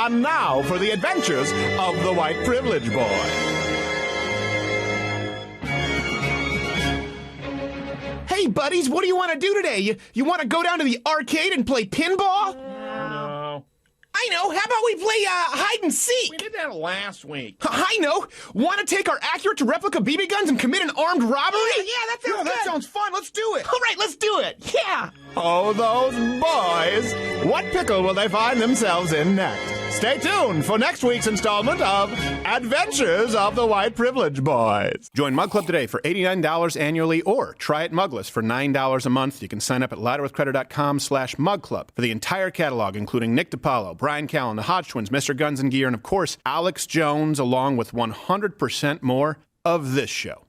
And now for the adventures of the white privilege boy. Hey, buddies, what do you want to do today? You want to go down to the arcade and play pinball? No. I know. How about we play hide and seek? We did that last week. I know. Want to take our accurate to replica BB guns and commit an armed robbery? Yeah, that sounds good. That sounds fun. Let's do it. All right, let's do it. Yeah. Oh, those boys. What pickle will they find themselves in next? Stay tuned for next week's installment of Adventures of the White Privilege Boys. Join Mug Club today for $89 annually or try it mugless for $9 a month. You can sign up at louderwithcredit.com/mugclub for the entire catalog, including Nick DiPaolo, Brian Callen, the Hodge Twins, Mr. Guns and Gear, and of course, Alex Jones, along with 100% more of this show.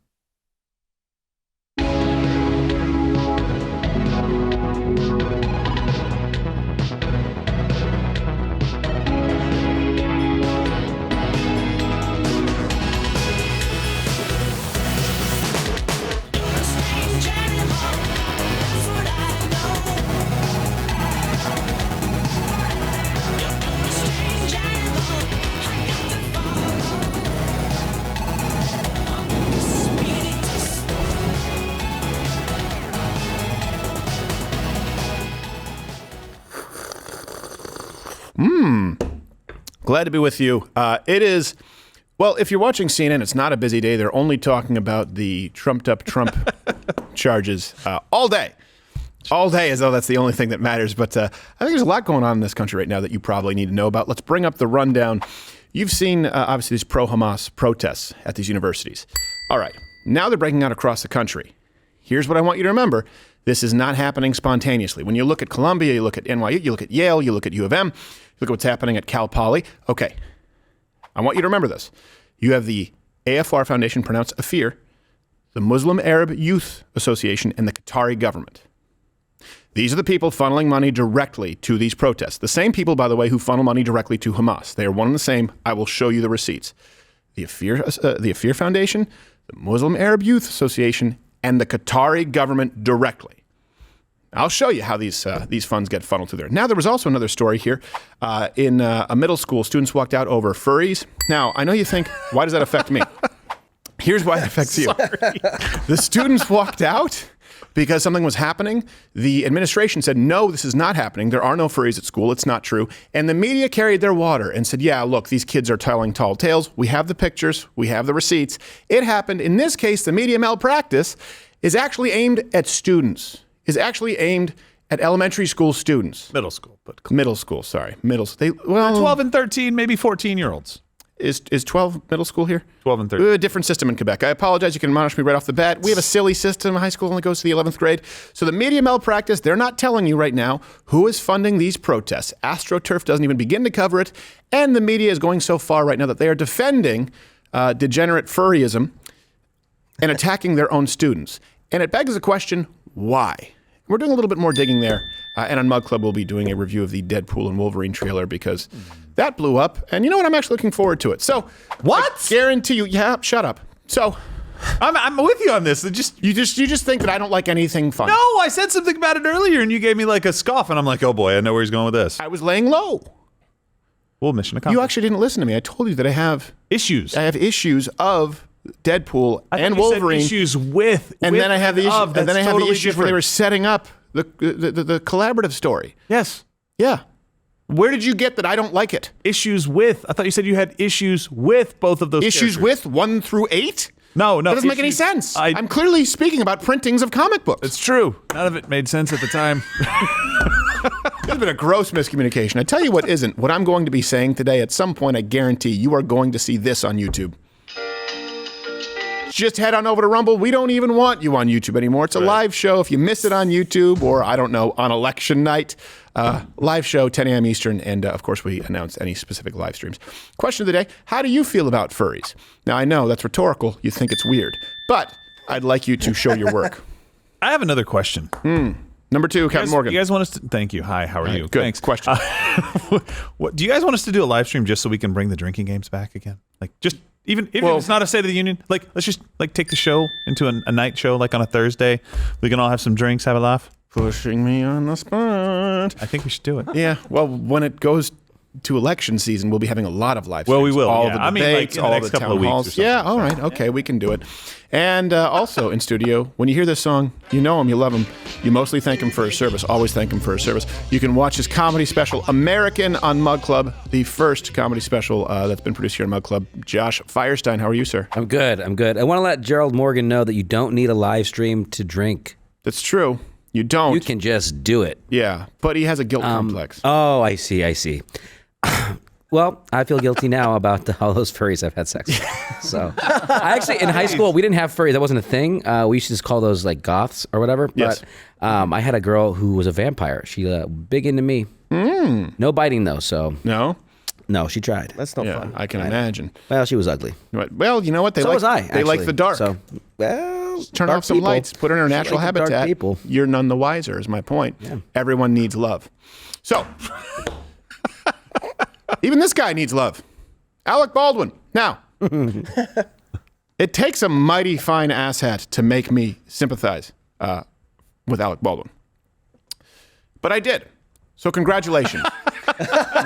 Glad to be with you. It is, well, if you're watching CNN, it's not a busy day. They're only talking about the trumped-up Trump charges all day. All day, as though that's the only thing that matters. But I think there's a lot going on in this country right now that you probably need to know about. Let's bring up the rundown. You've seen, obviously, these pro-Hamas protests at these universities. All right. Now they're breaking out across the country. Here's what I want you to remember. This is not happening spontaneously. When you look at Columbia, you look at NYU, you look at Yale, you look at U of M, look at what's happening at Cal Poly. Okay, I want you to remember this. You have the AFR Foundation, pronounced AFIR, the Muslim Arab Youth Association, and the Qatari government. These are the people funneling money directly to these protests. The same people, by the way, who funnel money directly to Hamas. They are one and the same. I will show you the receipts. The AFIR Foundation, the Muslim Arab Youth Association, and the Qatari government directly. I'll show you how these funds get funneled through there. Now, there was also another story here. In a middle school, students walked out over furries. Now, I know you think, why does that affect me? Here's why it affects you. The students walked out because something was happening. The administration said, no, this is not happening. There are no furries at school. It's not true. And the media carried their water and said, yeah, look, these kids are telling tall tales. We have the pictures. We have the receipts. It happened. In this case, the media malpractice is actually aimed at students, is actually aimed at elementary school students. Middle school. Middle school, sorry. 12 and 13, maybe 14-year-olds. Is 12 middle school here? 12 and 13. We have a different system in Quebec. I apologize. You can admonish me right off the bat. We have a silly system. High school only goes to the 11th grade. So the media malpractice, they're not telling you right now who is funding these protests. AstroTurf doesn't even begin to cover it. And the media is going so far right now that they are defending degenerate furryism and attacking their own students. And it begs the question, why? We're doing a little bit more digging there. And on Mug Club, we'll be doing a review of the Deadpool and Wolverine trailer because that blew up. And you know what? I'm actually looking forward to it. So, what? I guarantee you. Yeah, shut up. So, I'm with you on this. You just think that I don't like anything fun. No, I said something about it earlier, and you gave me like a scoff, and I'm like, oh boy, I know where he's going with this. I was laying low. Well, mission accomplished. You actually didn't listen to me. I told you that I have issues. I have issues of Deadpool and Wolverine. Issues with, and then I have the issues. And then I have the issues different. Where they were setting up the collaborative story. Yes. Yeah. Where did you get that I don't like it? Issues with. I thought you said you had issues with both of those. Issues characters. with 1 through 8? No. That doesn't make any sense. I'm clearly speaking about printings of comic books. It's true. None of it made sense at the time. There's been a gross miscommunication. I tell you what isn't. What I'm going to be saying today, at some point, I guarantee you are going to see this on YouTube. Just head on over to Rumble. We don't even want you on YouTube anymore. It's a live show. If you miss it on YouTube or, I don't know, on election night, live show, 10 a.m. Eastern. And, of course, we announce any specific live streams. Question of the day, how do you feel about furries? Now, I know that's rhetorical. You think it's weird. But I'd like you to show your work. I have another question. Number 2, Captain Morgan. You guys want us to... Thank you. Hi, how are you? Good. Thanks. Question. Do you guys want us to do a live stream just so we can bring the drinking games back again? Like, just... Even if it's not a State of the Union, like, let's just like take the show into a night show, like on a Thursday. We can all have some drinks, have a laugh. Pushing me on the spot. I think we should do it. Yeah. Well, when it goes to election season, we'll be having a lot of live streams. Well, we will. All yeah. the I mean, debates, like, in the all next the couple town of weeks or halls. something. Yeah, all right. Okay, we can do it. And also in studio, when you hear this song, you know him, you love him. You mostly thank him for his service. Always thank him for his service. You can watch his comedy special, American, on Mug Club, the first comedy special that's been produced here in Mug Club. Josh Firestein, how are you, sir? I'm good. I want to let Gerald Morgan know that you don't need a live stream to drink. That's true. You don't. You can just do it. Yeah, but he has a guilt complex. Oh, I see. Well, I feel guilty now about all those furries I've had sex with. So, I actually, in high school, we didn't have furries. That wasn't a thing. We used to just call those like goths or whatever. Yes. But I had a girl who was a vampire. She big into me. No biting though, so. No, she tried. That's not Yeah, fun. I can imagine. Well, she was ugly. Well, you know what? They So like, was I, They like actually. the dark. So, well, Turn dark off some people. lights, put her in her She natural liked the dark habitat. people. You're none the wiser, is my point. Everyone needs love. So, even this guy needs love. Alec Baldwin. Now, it takes a mighty fine asshat to make me sympathize with Alec Baldwin. But I did. So congratulations.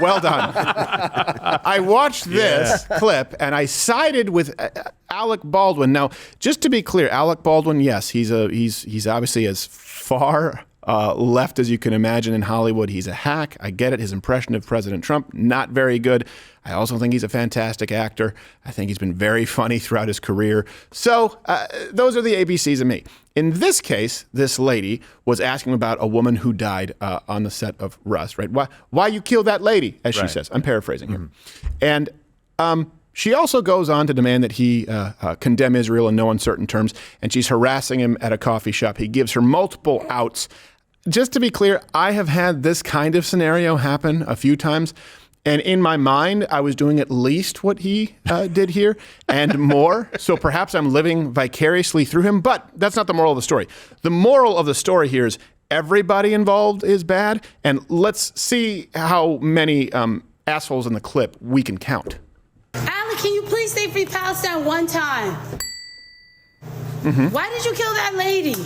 Well done. I watched this clip and I sided with Alec Baldwin. Now, just to be clear, Alec Baldwin, yes, he's obviously as far left as you can imagine in Hollywood. He's a hack. I get it. His impression of President Trump, not very good. I also think he's a fantastic actor. I think he's been very funny throughout his career. So those are the ABCs of me. In this case, this lady was asking about a woman who died on the set of Rust, right? Why you killed that lady, as she says. I'm paraphrasing here. And she also goes on to demand that he condemn Israel in no uncertain terms, and she's harassing him at a coffee shop. He gives her multiple outs. Just to be clear, I have had this kind of scenario happen a few times. And in my mind, I was doing at least what he did here and more. So perhaps I'm living vicariously through him, but that's not the moral of the story. The moral of the story here is everybody involved is bad. And let's see how many assholes in the clip we can count. Alec, can you please say Free Palestine one time? Why did you kill that lady?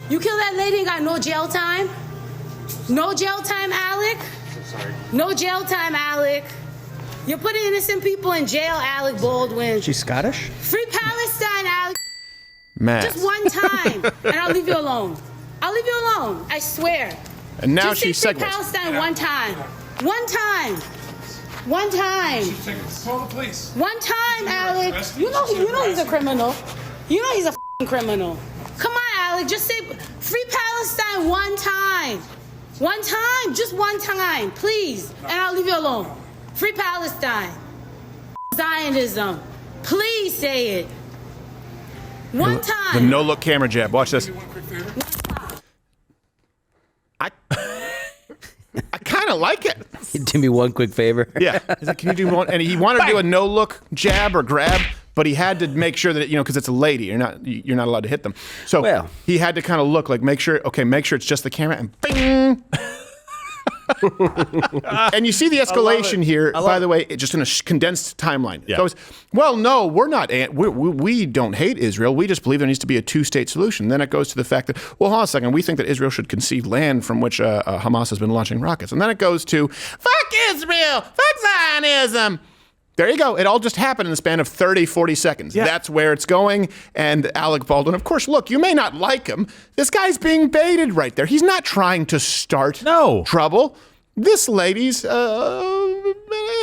You killed that lady and got no jail time? No jail time, Alec? Sorry. No jail time, Alec. You're putting innocent people in jail, Alec Baldwin. She's Scottish? Free Palestine, Alec. Matt. Just one time, and I'll leave you alone. I'll leave you alone, I swear. And now Just she say Free segues. Palestine one time. One time. One time. Call the police. One time, Alec. You know he's a criminal. You know he's a f***ing criminal. Come on, Alec. Just say Free Palestine one time. One time. Just one time, please. And I'll leave you alone. Free Palestine. Zionism. Please say it. One The time. no-look camera jab. Watch this. I kind of like it. Do me one quick favor. Yeah. He's like, can you do one? And he wanted to do a no-look jab or grab, but he had to make sure that, because it's a lady, you're not allowed to hit them. So Well. he had to kind of look like, make sure it's just the camera, and bing. And you see the escalation here, by the way, just in a condensed timeline. Yeah. So it's, well, no, we're not. We don't hate Israel. We just believe there needs to be a two-state solution. Then it goes to the fact that, well, hold on a second. We think that Israel should concede land from which Hamas has been launching rockets. And then it goes to, fuck Israel, fuck Zionism. There you go. It all just happened in the span of 30, 40 seconds. Yeah. That's where it's going. And Alec Baldwin, of course, look, you may not like him. This guy's being baited right there. He's not trying to start trouble. This lady's an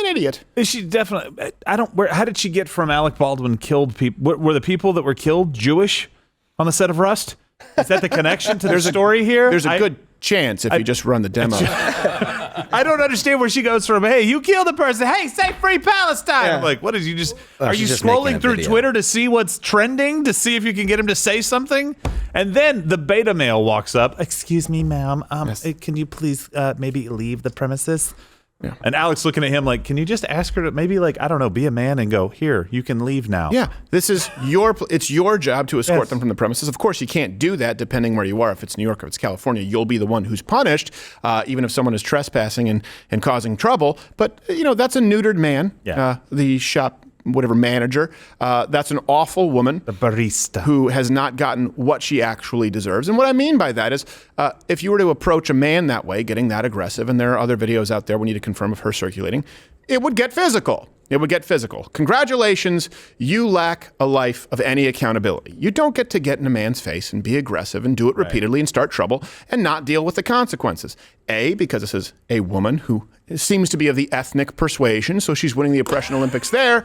idiot. Is she definitely? How did she get from Alec Baldwin killed people? Were the people that were killed Jewish on the set of Rust? Is that the connection to the story here? There's a good chance if you just run the demo. I don't understand where she goes from, hey, you killed a person. Hey, say Free Palestine. Yeah. I'm like, what is you just, are you she's just making scrolling a through video. Twitter to see what's trending, to see if you can get him to say something? And then the beta male walks up. Excuse me, ma'am. Can you please maybe leave the premises? Yeah. And Alex looking at him like, can you just ask her to maybe be a man and go, here, you can leave now. Yeah, this is it's your job to escort them from the premises. Of course, you can't do that depending where you are. If it's New York or if it's California, you'll be the one who's punished, even if someone is trespassing and causing trouble. But, that's a neutered man. Yeah. The shop whatever manager. That's an awful woman. The barista. Who has not gotten what she actually deserves. And what I mean by that is if you were to approach a man that way, getting that aggressive, and there are other videos out there we need to confirm of her circulating, it would get physical. It would get physical. Congratulations, you lack a life of any accountability. You don't get to get in a man's face and be aggressive and do it repeatedly and start trouble and not deal with the consequences. A, because this is a woman who seems to be of the ethnic persuasion, so she's winning the oppression Olympics there.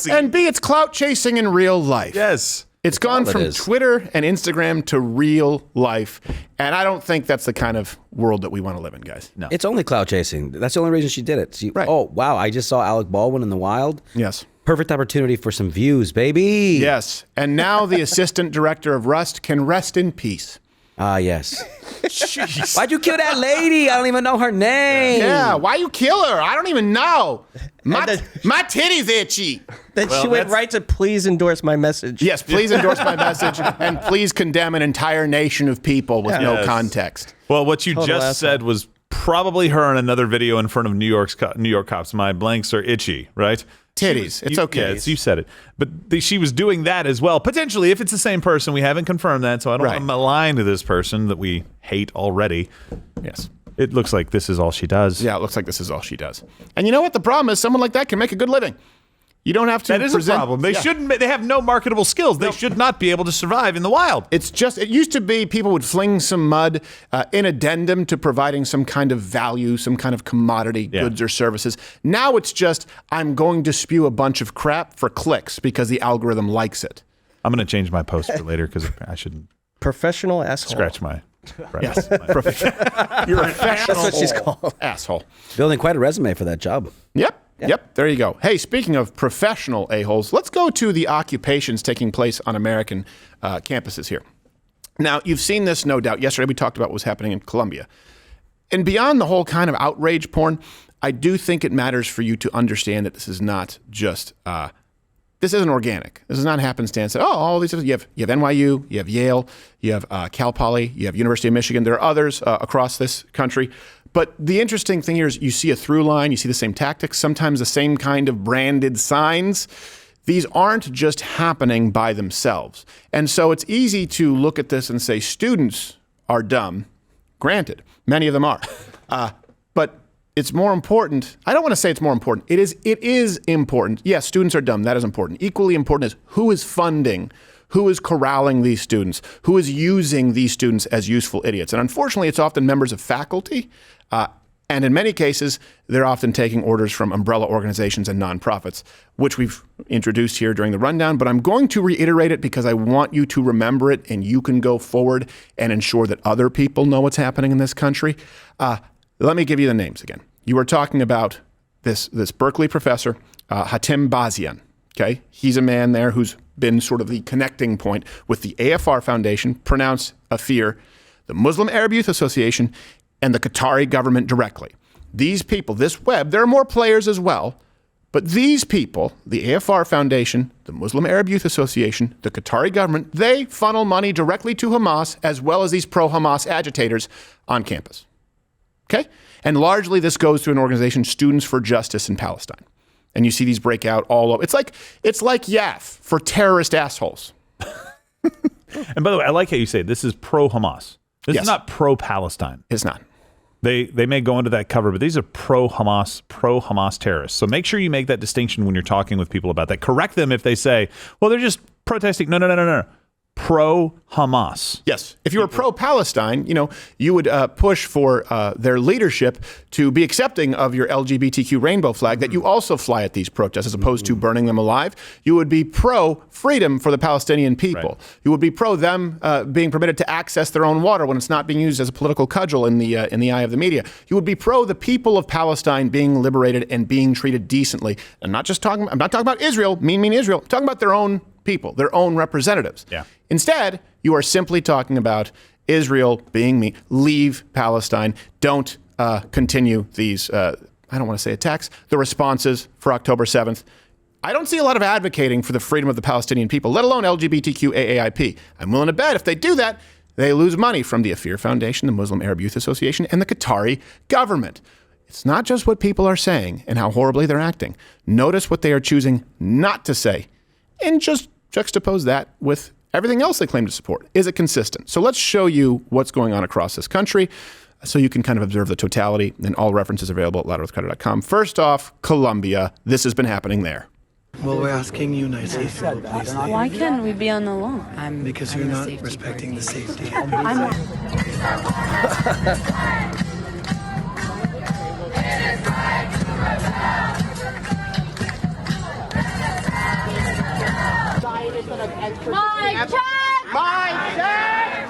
And B, it's clout chasing in real life. Yes. It's gone from is. Twitter and Instagram to real life. And I don't think that's the kind of world that we want to live in, guys. No. It's only cloud chasing. That's the only reason she did it. Right. Oh, wow. I just saw Alec Baldwin in the wild. Yes. Perfect opportunity for some views, baby. Yes. And now the assistant director of Rust can rest in peace. Ah, yes. Jeez. Why'd you kill that lady? I don't even know her name. Yeah, why you kill her? I don't even know. My titty's itchy. Then she went right to please endorse my message. Yes, please endorse my message and please condemn an entire nation of people with no Yes. context. Well, what you Total just asshole. said was probably her in another video in front of New York cops. My blanks are itchy, right? Titties. It's okay. Yeah, you said it. But she was doing that as well. Potentially, if it's the same person, we haven't confirmed that, so I don't want to malign to this person that we hate already. Yes. It looks like this is all she does. Yeah, it looks like this is all she does. And you know what? The problem is someone like that can make a good living. You don't have to That is a problem. They shouldn't. They have no marketable skills. They should not be able to survive in the wild. It's just, it used to be people would fling some mud in addendum to providing some kind of value, some kind of commodity, goods or services. Now it's just, I'm going to spew a bunch of crap for clicks because the algorithm likes it. I'm going to change my post for later because I shouldn't Professional asshole. scratch my. Yes. You're a professional That's what she's called. asshole. Building quite a resume for that job. Yep. There you go. Hey, speaking of professional a-holes, let's go to the occupations taking place on American campuses here. Now, you've seen this, no doubt. Yesterday we talked about what was happening in Columbia. And beyond the whole kind of outrage porn, I do think it matters for you to understand that this is not just, this isn't organic. This is not happenstance. Oh, all these, you have NYU, you have Yale, you have Cal Poly, you have University of Michigan. There are others across this country. But the interesting thing here is you see a through line, you see the same tactics, sometimes the same kind of branded signs. These aren't just happening by themselves. And so it's easy to look at this and say students are dumb. Granted, many of them are. But it's more important. I don't want to say it's more important. It is important. Yes, students are dumb. That is important. Equally important is who is funding, who is corralling these students, who is using these students as useful idiots. And unfortunately, it's often members of faculty. And in many cases, they're often taking orders from umbrella organizations and nonprofits, which we've introduced here during the rundown. But I'm going to reiterate it because I want you to remember it and you can go forward and ensure that other people know what's happening in this country. Let me give you the names again. You are talking about this Berkeley professor, Hatim Bazian. Okay, he's a man there who's been sort of the connecting point with the AFR Foundation, pronounced Afir, the Muslim Arab Youth Association, and the Qatari government directly. These people, this web, there are more players as well, but these people, the AFR Foundation, the Muslim Arab Youth Association, the Qatari government, they funnel money directly to Hamas as well as these pro-Hamas agitators on campus. Okay? And largely this goes to an organization, Students for Justice in Palestine. And you see these break out all over. It's like YAF for terrorist assholes. And by the way, I like how you say this is pro-Hamas. This Yes. is not pro-Palestine. It's not. They may go into that cover, but these are pro-Hamas terrorists. So make sure you make that distinction when you're talking with people about that. Correct them if they say, well, they're just protesting. No. Pro-Hamas. Yes. If you were pro-Palestine, you would push for their leadership to be accepting of your LGBTQ rainbow flag that you also fly at these protests as opposed to burning them alive. You would be pro-freedom for the Palestinian people. Right. You would be pro them being permitted to access their own water when it's not being used as a political cudgel in the eye of the media. You would be pro the people of Palestine being liberated and being treated decently. I'm not talking about Israel, mean Israel. I'm talking about their own people, their own representatives. Yeah. Instead, you are simply talking about Israel being mean. Leave Palestine. Don't continue these, I don't want to say attacks, the responses for October 7th. I don't see a lot of advocating for the freedom of the Palestinian people, let alone LGBTQ AAIP. I'm willing to bet if they do that, they lose money from the Afir Foundation, the Muslim Arab Youth Association, and the Qatari government. it's not just what people are saying and how horribly they're acting. Notice what they are choosing not to say, and just juxtapose that with everything else they claim to support. Is it consistent? So let's show you what's going on across this country so you can kind of observe the totality, and all references available at louderwithcarter.com. First off, Columbia. This has been happening there. Well, we're asking you nicely if you will please leave. Why can't we be on the lawn? Because you're not respecting the safety. My check!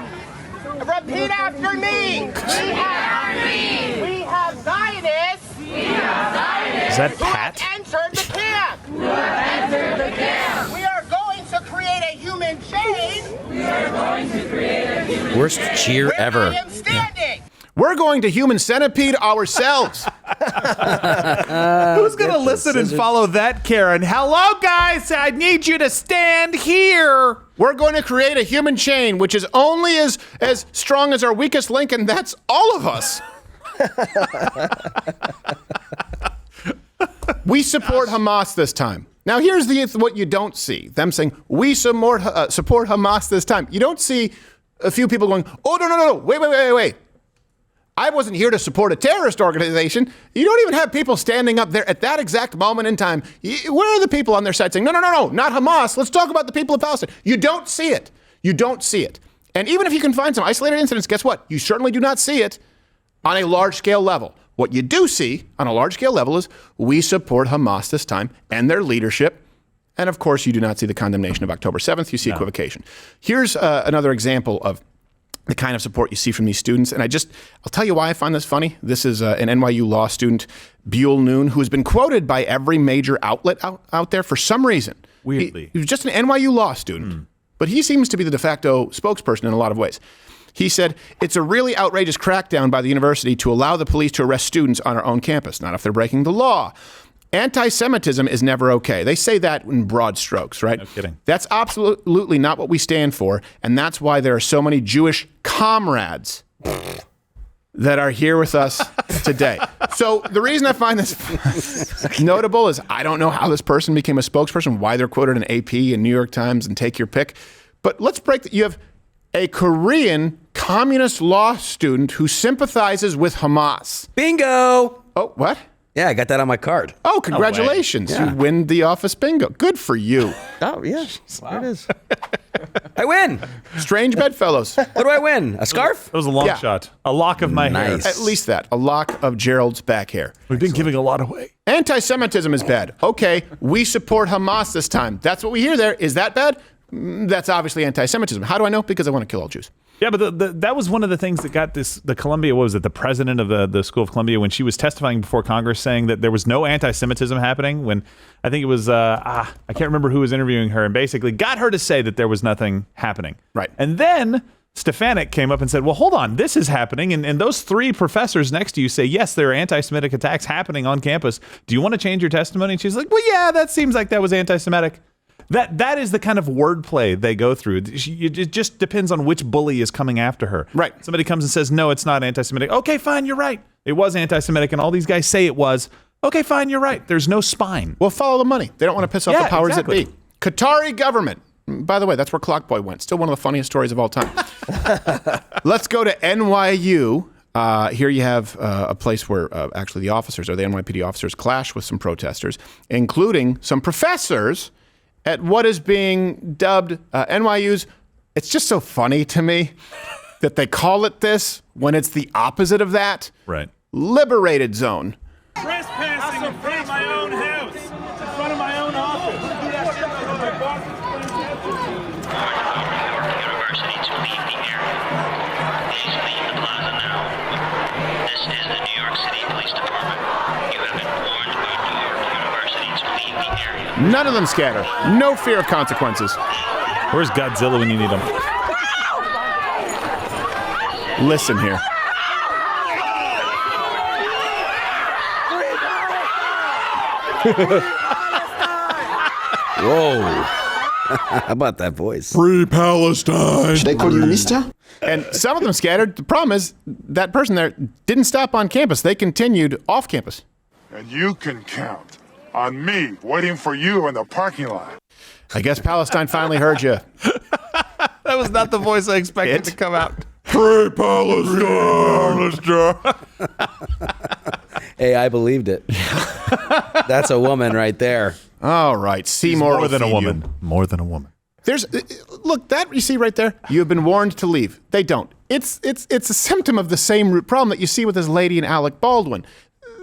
Repeat after me! We have Zionists! Is that Pat? Entered the camp! We are going to create a human chain! Worst cheer Where ever. I am standing! We're going to human centipede ourselves. Who's going to listen and follow that, Karen? Hello, guys. I need you to stand here. We're going to create a human chain, which is only as strong as our weakest link, and that's all of us. We support Hamas this time. Now, here's what you don't see. Them saying, we support Hamas this time. You don't see a few people going, oh, no, wait. I wasn't here to support a terrorist organization. You don't even have people standing up there at that exact moment in time. Where are the people on their side saying, no, not Hamas. Let's talk about the people of Palestine. You don't see it. And even if you can find some isolated incidents, guess what? You certainly do not see it on a large-scale level. What you do see on a large-scale level is we support Hamas this time and their leadership. And, of course, you do not see the condemnation of October 7th. You see equivocation. Here's another example of the kind of support you see from these students. And I'll tell you why I find this funny. This is an NYU law student, Buell Noon, who has been quoted by every major outlet out there for some reason. Weirdly. He was just an NYU law student, but he seems to be the de facto spokesperson in a lot of ways. He said, it's a really outrageous crackdown by the university to allow the police to arrest students on our own campus, not if they're breaking the law. Anti-Semitism is never okay. They say that in broad strokes, right? No kidding. That's absolutely not what we stand for, and that's why there are so many Jewish comrades that are here with us today. So the reason I find this notable is I don't know how this person became a spokesperson, why they're quoted in AP and New York Times and take your pick. But let's break that. You have a Korean communist law student who sympathizes with Hamas. Bingo. Oh, what? Yeah, I got that on my card. Oh, congratulations. Yeah. You win the office bingo. Good for you. Oh, yeah. There it is. I win. Strange bedfellows. What do I win? A scarf? That was a long Yeah. shot. A lock of my hair. Nice. At least that. A lock of Gerald's back hair. We've been giving a lot away. Anti-Semitism is bad. Okay, we support Hamas this time. That's what we hear there. Is that bad? That's obviously anti-Semitism. How do I know? Because I want to kill all Jews. Yeah, but that was one of the things that got the Columbia, what was it, the president of the School of Columbia, when she was testifying before Congress saying that there was no anti-Semitism happening, when I think it was, I can't remember who was interviewing her, and basically got her to say that there was nothing happening. Right. And then Stefanik came up and said, well, hold on, this is happening. And those three professors next to you say, yes, there are anti-Semitic attacks happening on campus. Do you want to change your testimony? And she's like, well, yeah, that seems like that was anti-Semitic. That is the kind of wordplay they go through. It just depends on which bully is coming after her. Right. Somebody comes and says, no, it's not anti-Semitic. Okay, fine, you're right. It was anti-Semitic, and all these guys say it was. Okay, fine, you're right. There's no spine. Well, follow the money. They don't want to piss off Yeah, the powers exactly. that be. Qatari government. By the way, that's where Clockboy went. Still one of the funniest stories of all time. Let's go to NYU. Here you have a place where actually the officers, or the NYPD officers, clash with some protesters, including some professors at what is being dubbed NYU's. It's just so funny to me that they call it this when it's the opposite of that. Right. Liberated zone. Trespassing in front of my own house, in front of my own office. Do that shit before my boss explains that to me. University to leave the area. Please leave the plaza now. This is the New York City Police Department. You have been warned by New York University to leave the area. None of them scatter. No fear of consequences. Where's Godzilla when you need him? Listen here. Whoa. How about that voice? Free Palestine. Should I call you Mister? And some of them scattered. The problem is that person there didn't stop on campus. They continued off campus. And you can count on me waiting for you in the parking lot. I guess Palestine finally heard you. That was not the voice I expected to come out. Free Palestine! Hey, I believed it. That's a woman right there. All right. Seymour More than a will feed woman. you. More than a woman. Look, that you see right there, you have been warned to leave. They don't. It's a symptom of the same root problem that you see with this lady and Alec Baldwin.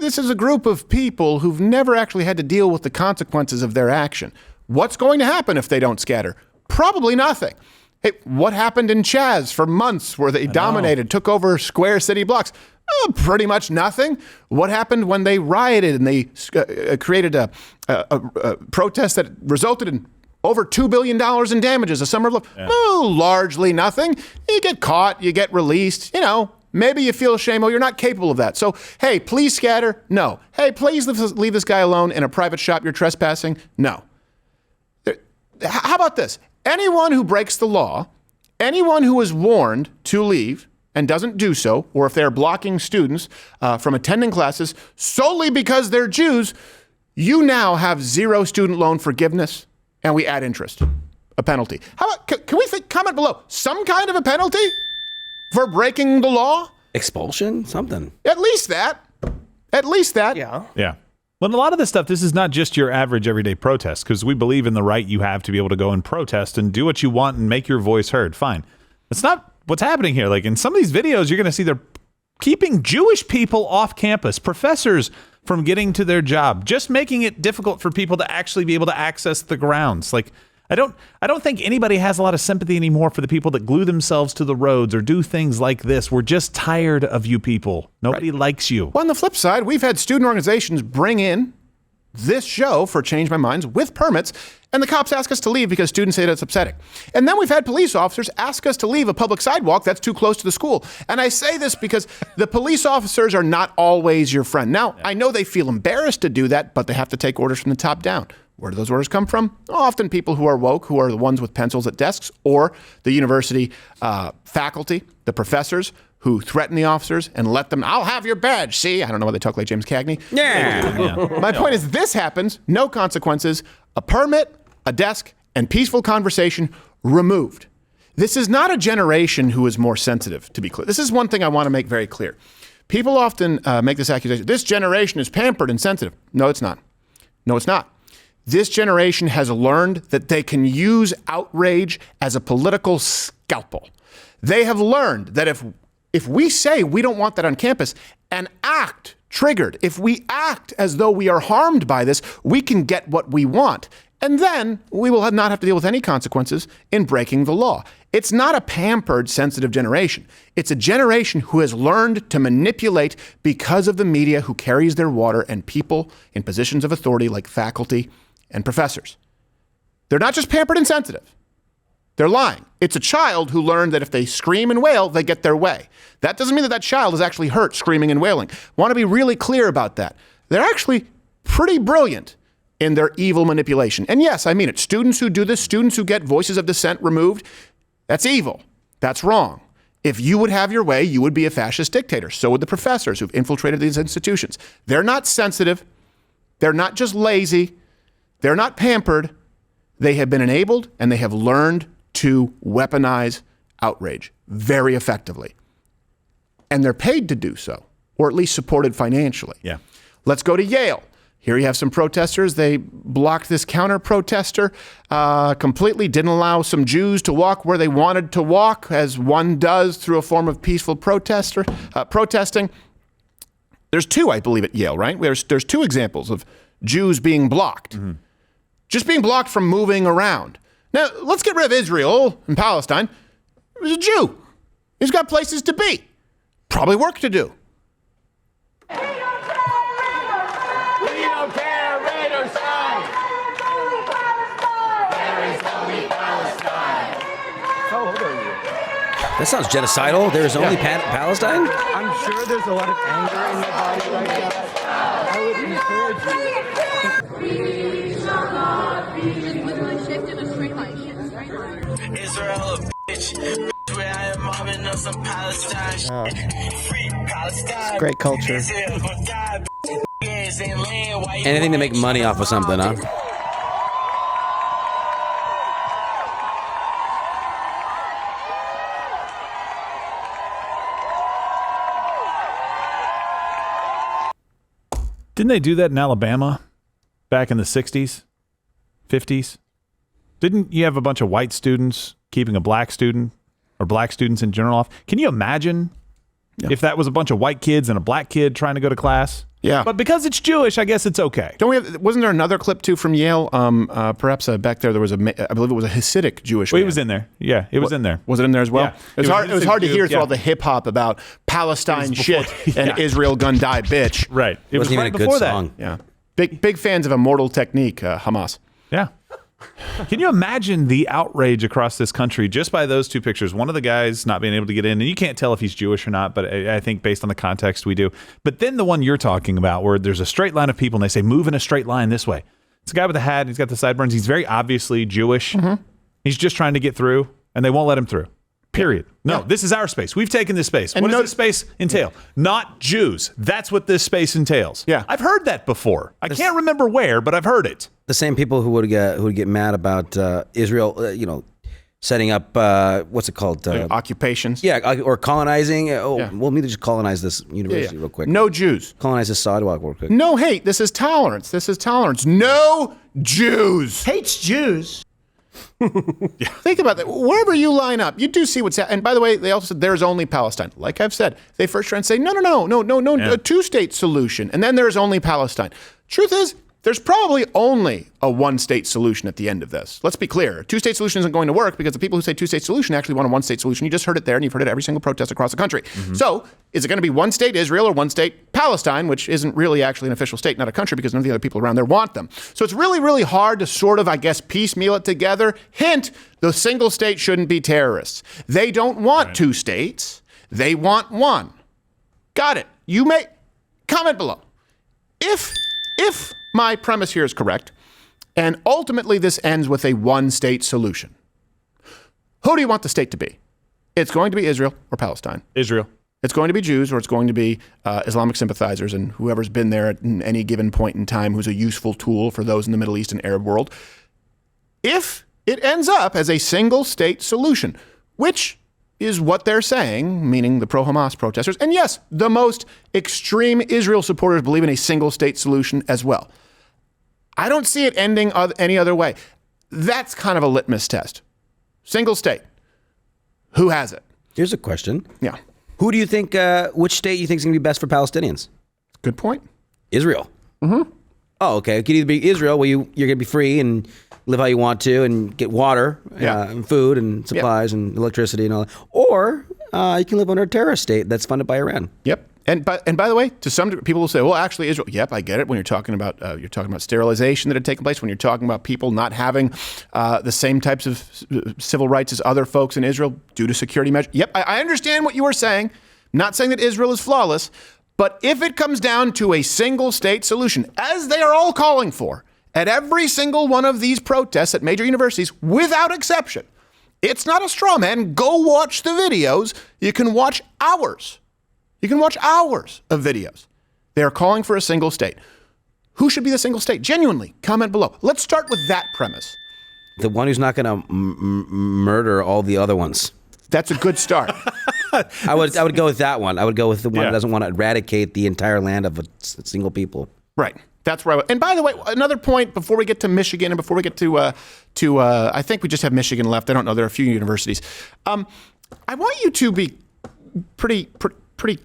This is a group of people who've never actually had to deal with the consequences of their action. What's going to happen if they don't scatter? Probably nothing. Hey, what happened in Chaz for months where they dominated, took over square city blocks? Pretty much nothing. What happened when they rioted and they created a protest that resulted in over $2 billion in damages, a summer of love? Yeah. Largely nothing. You get caught, you get released, maybe you feel shame. You're not capable of that. So, hey, please scatter. No. Hey, please leave this guy alone in a private shop. You're trespassing. No. How about this? Anyone who breaks the law, anyone who is warned to leave and doesn't do so, or if they're blocking students from attending classes solely because they're Jews, you now have 0 student loan forgiveness, and we add interest, a penalty. How about, can we comment below, some kind of a penalty for breaking the law? Expulsion? Something. At least that. Yeah. Well, a lot of this stuff, this is not just your average everyday protest, because we believe in the right you have to be able to go and protest and do what you want and make your voice heard. Fine. That's not what's happening here. Like in some of these videos, you're going to see they're keeping Jewish people off campus, professors from getting to their job, just making it difficult for people to actually be able to access the grounds. Like, I don't think anybody has a lot of sympathy anymore for the people that glue themselves to the roads or do things like this. We're just tired of you people. Nobody likes you. Well, on the flip side, we've had student organizations bring in this show for Change My Minds with permits, and the cops ask us to leave because students say that's upsetting. And then we've had police officers ask us to leave a public sidewalk that's too close to the school. And I say this because the police officers are not always your friend. Now, I know they feel embarrassed to do that, but they have to take orders from the top down. Where do those orders come from? Often people who are woke, who are the ones with pencils at desks, or the university faculty, the professors who threaten the officers and let them, I'll have your badge. See, I don't know why they talk like James Cagney. Yeah. My point is this happens, no consequences, a permit, a desk, and peaceful conversation removed. This is not a generation who is more sensitive, to be clear. This is one thing I want to make very clear. People often make this accusation, this generation is pampered and sensitive. No, it's not. No, it's not. This generation has learned that they can use outrage as a political scalpel. They have learned that if we say we don't want that on campus, an act triggered, if we act as though we are harmed by this, we can get what we want. And then we will not have to deal with any consequences in breaking the law. It's not a pampered, sensitive generation. It's a generation who has learned to manipulate because of the media who carries their water and people in positions of authority like faculty and professors. They're not just pampered and sensitive. They're lying. It's a child who learned that if they scream and wail, they get their way. That doesn't mean that that child is actually hurt screaming and wailing. Want to be really clear about that. They're actually pretty brilliant in their evil manipulation. And yes, I mean it. Students who do this, students who get voices of dissent removed, that's evil. That's wrong. If you would have your way, you would be a fascist dictator. So would the professors who've infiltrated these institutions. They're not sensitive. They're not just lazy. They're not pampered. They have been enabled and they have learned to weaponize outrage very effectively. And they're paid to do so, or at least supported financially. Yeah. Let's go to Yale. Here you have some protesters. They blocked this counter-protester completely, didn't allow some Jews to walk where they wanted to walk, as one does through a form of peaceful protesting. There's 2, I believe, at Yale, right? There's 2 examples of Jews being blocked. Mm-hmm. Just being blocked from moving around. Now, let's get rid of Israel and Palestine. He's a Jew. He's got places to be. Probably work to do. That sounds genocidal. There's only Palestine? I'm sure there's a lot of anger in your body right now. I would encourage you. Israel a bitch, where I am mobbing It's great culture. Anything to make money off of something, huh? Didn't they do that in Alabama back in the 60s, 50s? Didn't you have a bunch of white students keeping a black student or black students in general off? Can you imagine if that was a bunch of white kids and a black kid trying to go to class? Yeah. But because it's Jewish, I guess it's okay. Wasn't there another clip too from Yale? Perhaps back there was I believe it was a Hasidic Jewish man. He was in there. Yeah, it was in there. Was it in there as well? Yeah. It was hard to hear through all the hip hop about Palestine shit and Israel gun die bitch. Right. It was Wasn't even right a before good that. song. Yeah. Big fans of Immortal Technique, Hamas. Yeah. Can you imagine the outrage across this country just by those two pictures? One of the guys not being able to get in, and you can't tell if he's Jewish or not, but I think based on the context we do. But then the one you're talking about where there's a straight line of people and they say, move in a straight line this way. It's a guy with a hat. He's got the sideburns. He's very obviously Jewish. Mm-hmm. He's just trying to get through, and they won't let him through. Period. No, this is our space. We've taken this space. And what does this space entail? Not Jews. That's what this space entails. Yeah. I've heard that before. I can't remember where, but I've heard it. The same people who would get mad about Israel, setting up what's it called? Occupations. Yeah, or colonizing. Well, we need to just colonize this university real quick. No Jews. Colonize this sidewalk real quick. No hate. This is tolerance. No Jews. Hates Jews. Think about that. Wherever you line up, you do see what's happening. And by the way, they also said there's only Palestine. Like I've said, they first try and say, no, a two-state solution. And then there's only Palestine. Truth is, there's probably only a one-state solution at the end of this. Let's be clear. A two-state solution isn't going to work because the people who say two-state solution actually want a one-state solution. You just heard it there, and you've heard it at every single protest across the country. Mm-hmm. So is it going to be one-state Israel or one-state Palestine, which isn't really actually an official state, not a country, because none of the other people around there want them. So it's really, really hard to sort of, I guess, piecemeal it together. Hint, the single state shouldn't be terrorists. They don't want two states. They want one. Got it. You may comment below. If my premise here is correct, and ultimately this ends with a one-state solution, who do you want the state to be? It's going to be Israel or Palestine. Israel. It's going to be Jews, or it's going to be Islamic sympathizers and whoever's been there at any given point in time who's a useful tool for those in the Middle East and Arab world. If it ends up as a single-state solution, which is what they're saying, meaning the pro-Hamas protesters, and yes, the most extreme Israel supporters believe in a single-state solution as well. I don't see it ending any other way. That's kind of a litmus test. Single state. Who has it? Here's a question. Yeah. Who do you think, which state you think is going to be best for Palestinians? Good point. Israel. Mm-hmm. Oh, okay. It could either be Israel, where you're going to be free and live how you want to and get water and food and supplies and electricity and all that. Or you can live under a terrorist state that's funded by Iran. Yep. And by the way, to some degree, people will say, well, actually, Israel. Yep, I get it. When you're talking about sterilization that had taken place, when you're talking about people not having the same types of civil rights as other folks in Israel due to security measures. Yep, I understand what you are saying. Not saying that Israel is flawless, but if it comes down to a single state solution, as they are all calling for at every single one of these protests at major universities, without exception, it's not a straw man. Go watch the videos. You can watch hours. You can watch hours of videos. They are calling for a single state. Who should be the single state? Genuinely, comment below. Let's start with that premise. The one who's not going to murder all the other ones. That's a good start. I would go with that one. I would go with the one that doesn't want to eradicate the entire land of a single people. Right. That's where I would. And by the way, another point before we get to Michigan and before we get to I think we just have Michigan left. I don't know. There are a few universities. I want you to be pretty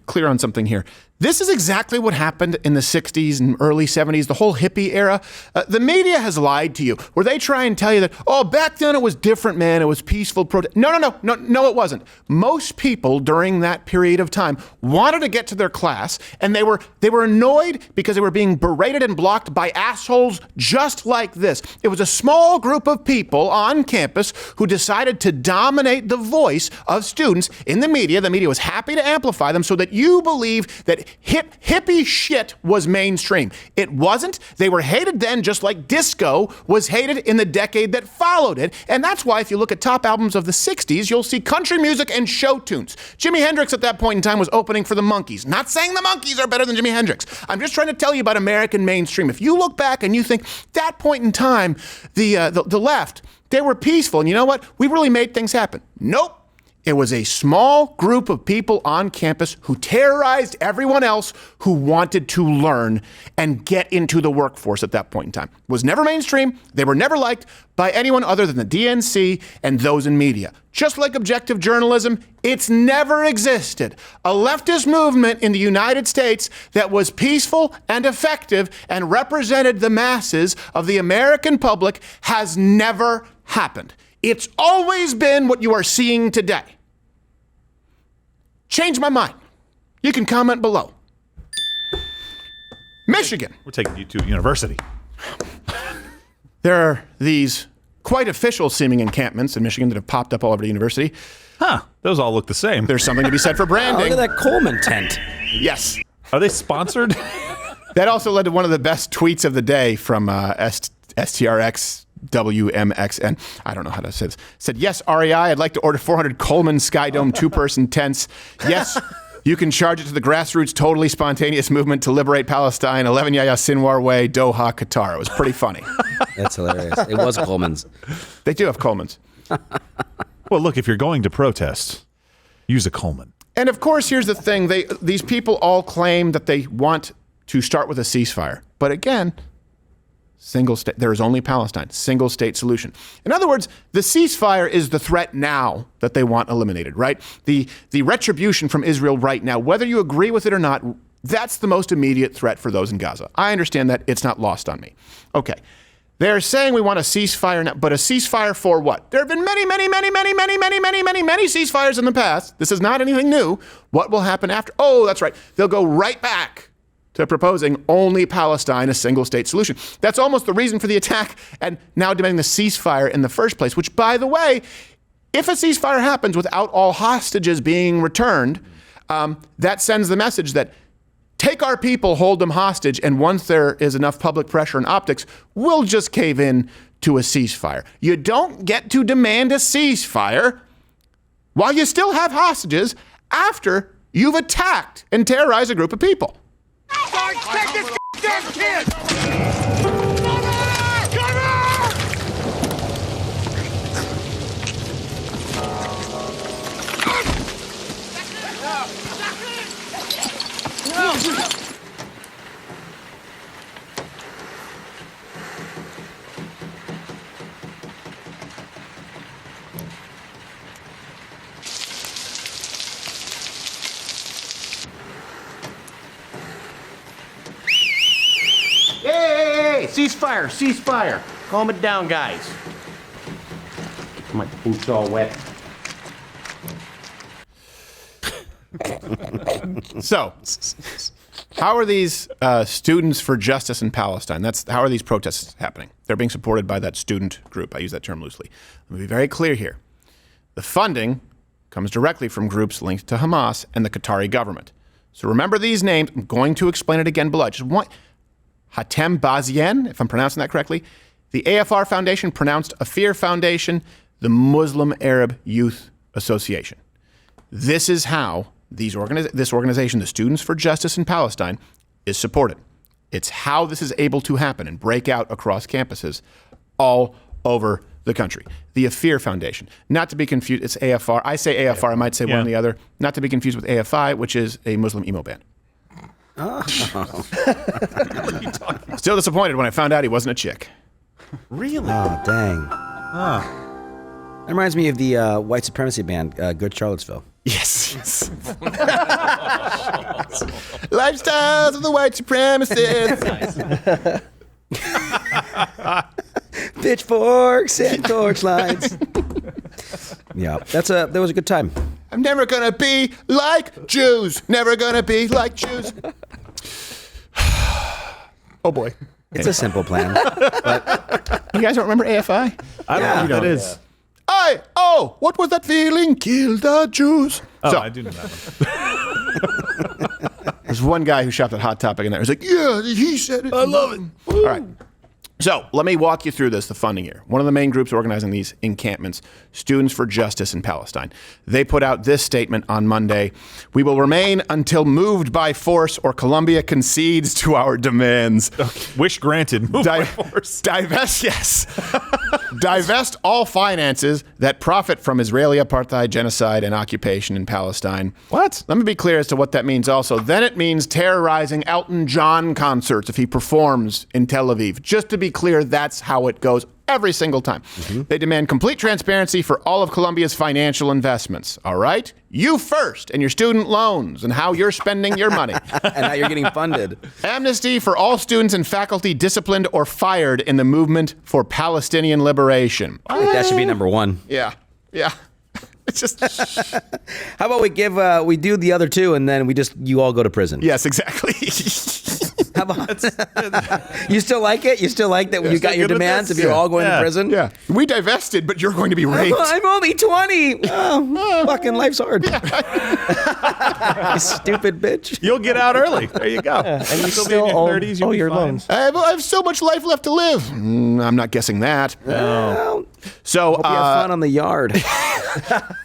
clear on something here. This is exactly what happened in the 60s and early 70s, the whole hippie era. The media has lied to you, where they try and tell you that, oh, back then it was different, man. It was peaceful protest. No, it wasn't. Most people during that period of time wanted to get to their class, and they were annoyed because they were being berated and blocked by assholes just like this. It was a small group of people on campus who decided to dominate the voice of students in the media. The media was happy to amplify them so that you believe that hippie shit was mainstream. It wasn't. They were hated then, just like disco was hated in the decade that followed it. And that's why if you look at top albums of the 60s, you'll see country music and show tunes. Jimi Hendrix at that point in time was opening for the Monkees. Not saying the Monkees are better than Jimi Hendrix. I'm just trying to tell you about American mainstream. If you look back and you think that point in time, the left, they were peaceful. And you know what? We really made things happen. Nope. It was a small group of people on campus who terrorized everyone else who wanted to learn and get into the workforce at that point in time. It was never mainstream. They were never liked by anyone other than the DNC and those in media. Just like objective journalism, it's never existed. A leftist movement in the United States that was peaceful and effective and represented the masses of the American public has never happened. It's always been what you are seeing today. Change my mind. You can comment below. Michigan. We're taking you to university. There are these quite official seeming encampments in Michigan that have popped up all over the university. Huh. Those all look the same. There's something to be said for branding. Oh, look at that Coleman tent. Yes. Are they sponsored? That also led to one of the best tweets of the day from STRX. WMXN. I don't know how to say this. Said, yes, REI, I'd like to order 400 Coleman Sky Dome two-person tents. Yes, you can charge it to the grassroots, totally spontaneous movement to liberate Palestine, 11 Yahya Sinwar Way, Doha, Qatar. It was pretty funny. That's hilarious. It was Coleman's. They do have Coleman's. Well, look, if you're going to protest, use a Coleman. And of course, here's the thing. These people all claim that they want to start with a ceasefire. But again, single state, there is only Palestine, single state solution. In other words, the ceasefire is the threat now that they want eliminated, right? The retribution from Israel right now, whether you agree with it or not, that's the most immediate threat for those in Gaza. I understand that. It's not lost on me. Okay. They're saying we want a ceasefire now, but a ceasefire for what? There have been many ceasefires in the past. This is not anything new. What will happen after? Oh, that's right. They'll go right back to proposing only Palestine, a single-state solution. That's almost the reason for the attack and now demanding the ceasefire in the first place, which, by the way, if a ceasefire happens without all hostages being returned, that sends the message that take our people, hold them hostage, and once there is enough public pressure and optics, we'll just cave in to a ceasefire. You don't get to demand a ceasefire while you still have hostages after you've attacked and terrorized a group of people. Sarge, take this damn kid! Hey, ceasefire, ceasefire. Calm it down, guys. My boots all wet. So, how are these students for justice in Palestine? How are these protests happening? They're being supported by that student group. I use that term loosely. Let me be very clear here. The funding comes directly from groups linked to Hamas and the Qatari government. So remember these names. I'm going to explain it again below. Just one. Hatem Bazien, if I'm pronouncing that correctly. The AFR Foundation, pronounced Afir Foundation. The Muslim Arab Youth Association. This is how this organization, the Students for Justice in Palestine, is supported. It's how this is able to happen and break out across campuses all over the country. The Afir Foundation, not to be confused, it's AFR. I say AFR, I might say one or the other. Not to be confused with AFI, which is a Muslim emo band. Oh. Still disappointed when I found out he wasn't a chick. Really? Oh, dang. That reminds me of the white supremacy band, Good Charlottesville. Yes. Lifestyles of the white supremacists. Pitchforks and torchlights. Yeah, that was a good time. I'm never gonna be like Jews. Never gonna be like Jews. Oh boy. It's a simple plan. But you guys don't remember AFI? I don't know who that is. What was that feeling? Kill the Jews. Oh, I do know that one. There's one guy who shopped at Hot Topic in there. He's like, yeah, he said it. I love it. All right. So let me walk you through the funding here. One of the main groups organizing these encampments, Students for Justice in Palestine. They put out this statement on Monday. We will remain until moved by force or Columbia concedes to our demands. Okay. Wish granted. Move by force. Divest all finances that profit from Israeli apartheid, genocide, and occupation in Palestine. What? Let me be clear as to what that means also. Then it means terrorizing Elton John concerts if he performs in Tel Aviv. Just to be clear, that's how it goes every single time. They demand complete transparency for all of Columbia's financial investments. All right? You first, and your student loans and how you're spending your money. And how you're getting funded. Amnesty for all students and faculty disciplined or fired in the movement for Palestinian liberation. I think that should be number one. Yeah. It's just How about we do the other two and then you all go to prison? Yes, exactly. How about you still like it? You still like that when you got your demands if you're all going to prison? Yeah. We divested, but you're going to be raped. I'm only 20. Oh, fucking life's hard. You stupid bitch. You'll get out early. There you go. And you You'll still be in your 30s. You'll owe be your fine. loans. I have so much life left to live. I'm not guessing that. Well, So hope you have fun on the yard.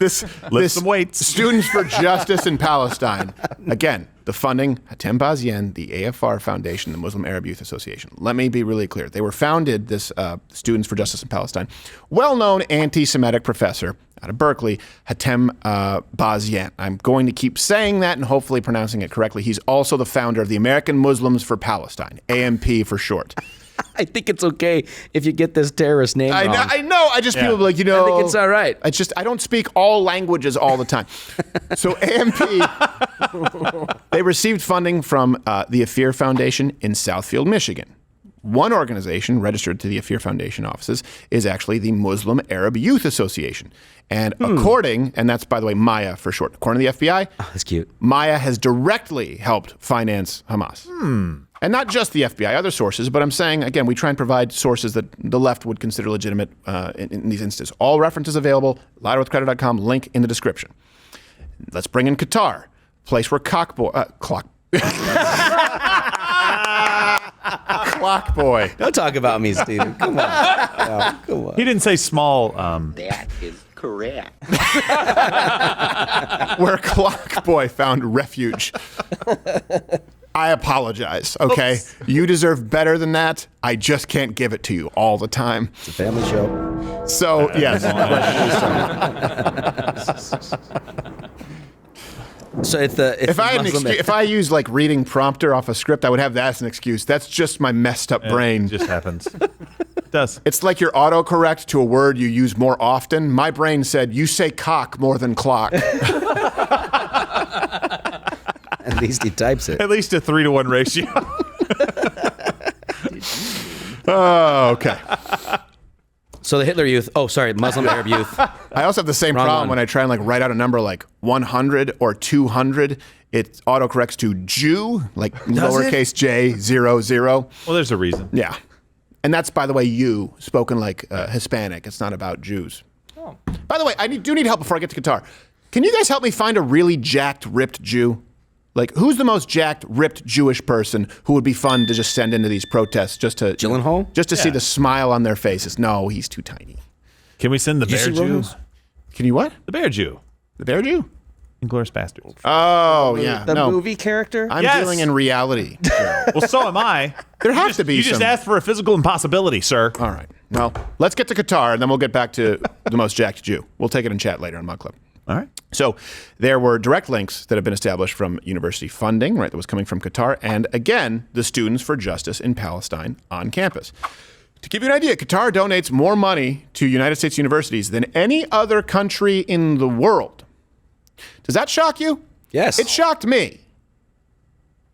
this some weights. Students for Justice in Palestine. Again, the funding, Hatem Bazien, the AFR Foundation, the Muslim Arab Youth Association. Let me be really clear. They were founded, this Students for Justice in Palestine, well-known anti-Semitic professor out of Berkeley, Hatem Bazien. I'm going to keep saying that and hopefully pronouncing it correctly. He's also the founder of the American Muslims for Palestine, AMP for short. I think it's okay if you get this terrorist name wrong. I know. I just people like, I think it's all right. I don't speak all languages all the time. So AMP, they received funding from the Afir Foundation in Southfield, Michigan. One organization registered to the Afir Foundation offices is actually the Muslim Arab Youth Association. And and that's, by the way, Maya for short. According to the FBI, that's cute. Maya has directly helped finance Hamas. And not just the FBI, other sources, but I'm saying, again, we try and provide sources that the left would consider legitimate in these instances. All references available, louderwithcrowder.com, link in the description. Let's bring in Qatar, place where Clock Boy. Don't talk about me, Steven. Come on. No, come on. He didn't say small. That is correct. Where Clock Boy found refuge. I apologize, okay? Oops. You deserve better than that. I just can't give it to you all the time. It's a family show. So, yes. So if I use like reading prompter off a script, I would have that as an excuse. That's just my messed up brain. It just happens. It does. It's like your autocorrect to a word you use more often. My brain said, you say cock more than clock. At least he types it. At least a 3-to-1 ratio. Oh, okay. So the Hitler Youth. Oh, sorry, Muslim Arab Youth. I also have the same problem when I try and like write out a number like 100 or 200. It autocorrects to Jew, like lowercase J00. Well, there's a reason. Yeah. And that's, by the way, you, spoken like Hispanic. It's not about Jews. Oh. By the way, I do need help before I get to Qatar. Can you guys help me find a really jacked, ripped Jew? Like, who's the most jacked, ripped Jewish person who would be fun to just send into these protests just to Gyllenhaal? Just to see the smile on their faces? No, he's too tiny. Can we send the Bear Jew? Can you what? The Bear Jew. The Bear Jew? Inglourious Bastards. Oh, yeah. The movie character? I'm dealing in reality. Well, so am I. There has to be You just asked for a physical impossibility, sir. All right. Well, let's get to Qatar, and then we'll get back to the most jacked Jew. We'll take it in chat later on Mug Club. All right. So there were direct links that have been established from university funding, right, that was coming from Qatar, and again, the Students for Justice in Palestine on campus. To give you an idea, Qatar donates more money to United States universities than any other country in the world. Does that shock you? Yes. It shocked me.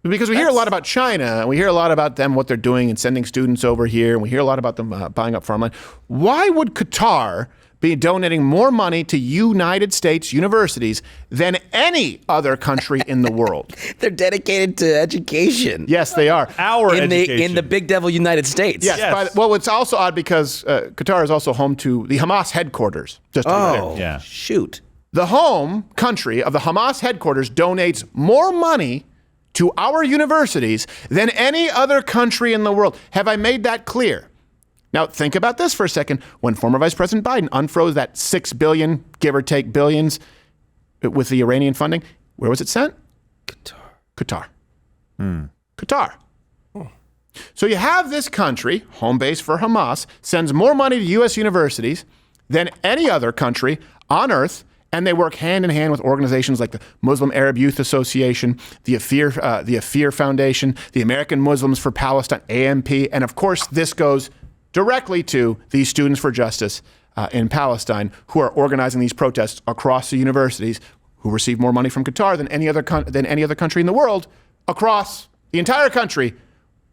Because we hear a lot about China, and we hear a lot about them, what they're doing and sending students over here, and we hear a lot about them buying up farmland. Why would Qatar be donating more money to United States universities than any other country in the world? They're dedicated to education. Yes, they are. In the big devil United States. Yes. Well, it's also odd because Qatar is also home to the Hamas headquarters. Just to be clear. Yeah. Shoot. The home country of the Hamas headquarters donates more money to our universities than any other country in the world. Have I made that clear? Now, think about this for a second. When former Vice President Biden unfroze that $6 billion, give or take billions, with the Iranian funding, where was it sent? Qatar. Qatar. So you have this country, home base for Hamas, sends more money to U.S. universities than any other country on earth, and they work hand in hand with organizations like the Muslim Arab Youth Association, the Afir Foundation, the American Muslims for Palestine, AMP, and of course this goes directly to these Students for Justice in Palestine who are organizing these protests across the universities, who receive more money from Qatar than any other country in the world across the entire country,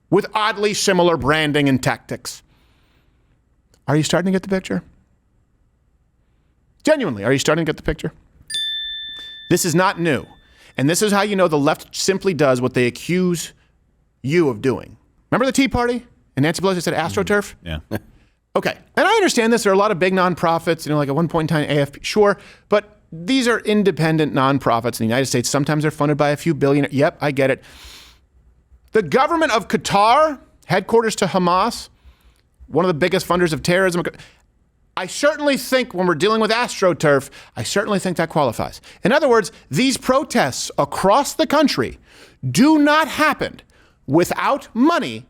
with oddly similar branding and tactics. Are you starting to get the picture? Genuinely, are you starting to get the picture? This is not new. And this is how you know the left simply does what they accuse you of doing. Remember the Tea Party? And Nancy Pelosi said AstroTurf? Yeah. Okay. And I understand this. There are a lot of big nonprofits, like at one point in time, AFP. Sure. But these are independent nonprofits in the United States. Sometimes they're funded by a few billion. Yep, I get it. The government of Qatar, headquarters to Hamas, one of the biggest funders of terrorism. I certainly think when we're dealing with AstroTurf, I certainly think that qualifies. In other words, these protests across the country do not happen without money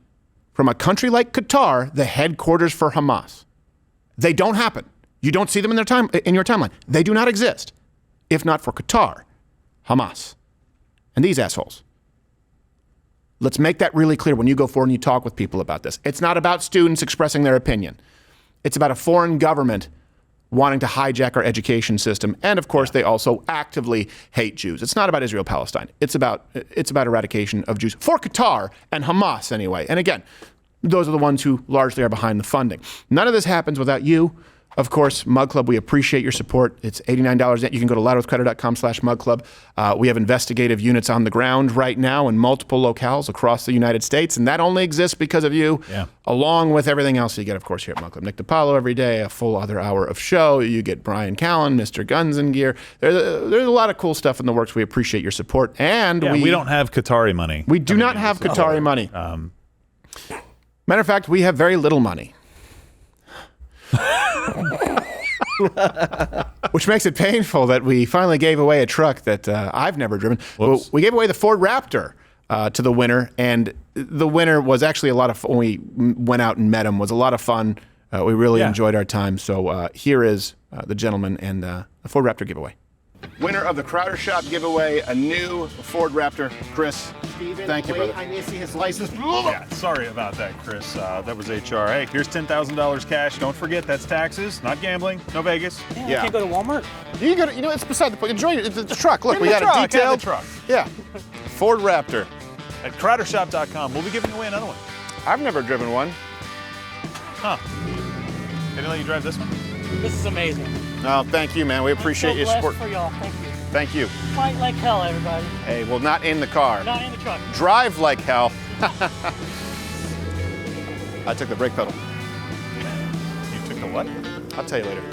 from a country like Qatar, the headquarters for Hamas. They don't happen. You don't see them in your timeline. They do not exist, if not for Qatar, Hamas, and these assholes. Let's make that really clear when you go forward and you talk with people about this. It's not about students expressing their opinion. It's about a foreign government wanting to hijack our education system. And of course, they also actively hate Jews. It's not about Israel-Palestine. It's about eradication of Jews for Qatar and Hamas anyway. And again, those are the ones who largely are behind the funding. None of this happens without you. Of course, Mug Club, we appreciate your support. It's $89. You can go to louderwithcreditor.com/mugclub. We have investigative units on the ground right now in multiple locales across the United States, and that only exists because of you, along with everything else you get, of course, here at Mug Club. Nick DiPaolo every day, a full other hour of show. You get Brian Callen, Mr. Guns and Gear. There's a lot of cool stuff in the works. We appreciate your support. And we don't have Qatari money. We do not have Qatari money. Matter of fact, we have very little money. Which makes it painful that we finally gave away a truck that I've never driven. We gave away the Ford Raptor to the winner, and the winner was actually a lot of fun. When we went out and met him, was a lot of fun. We really enjoyed our time. So here is the gentleman and the Ford Raptor giveaway. Winner of the Crowder Shop giveaway, a new Ford Raptor. Chris, thank you, brother. I need to see his license. Yeah, sorry about that, Chris. That was HR. Hey, here's $10,000 cash. Don't forget, that's taxes, not gambling, no Vegas. Yeah. You can't go to Walmart. You got to, it's beside the point. Enjoy the truck. Look, we got a detailed truck. Yeah, Ford Raptor. At crowdershop.com, we'll be giving away another one. I've never driven one. Huh. They didn't let you drive this one? This is amazing. Oh, thank you, man. We appreciate your support. For y'all. Thank you. Thank you. Fight like hell, everybody. Hey, well, not in the car. Not in the truck. Drive like hell. I took the brake pedal. You took the what? I'll tell you later.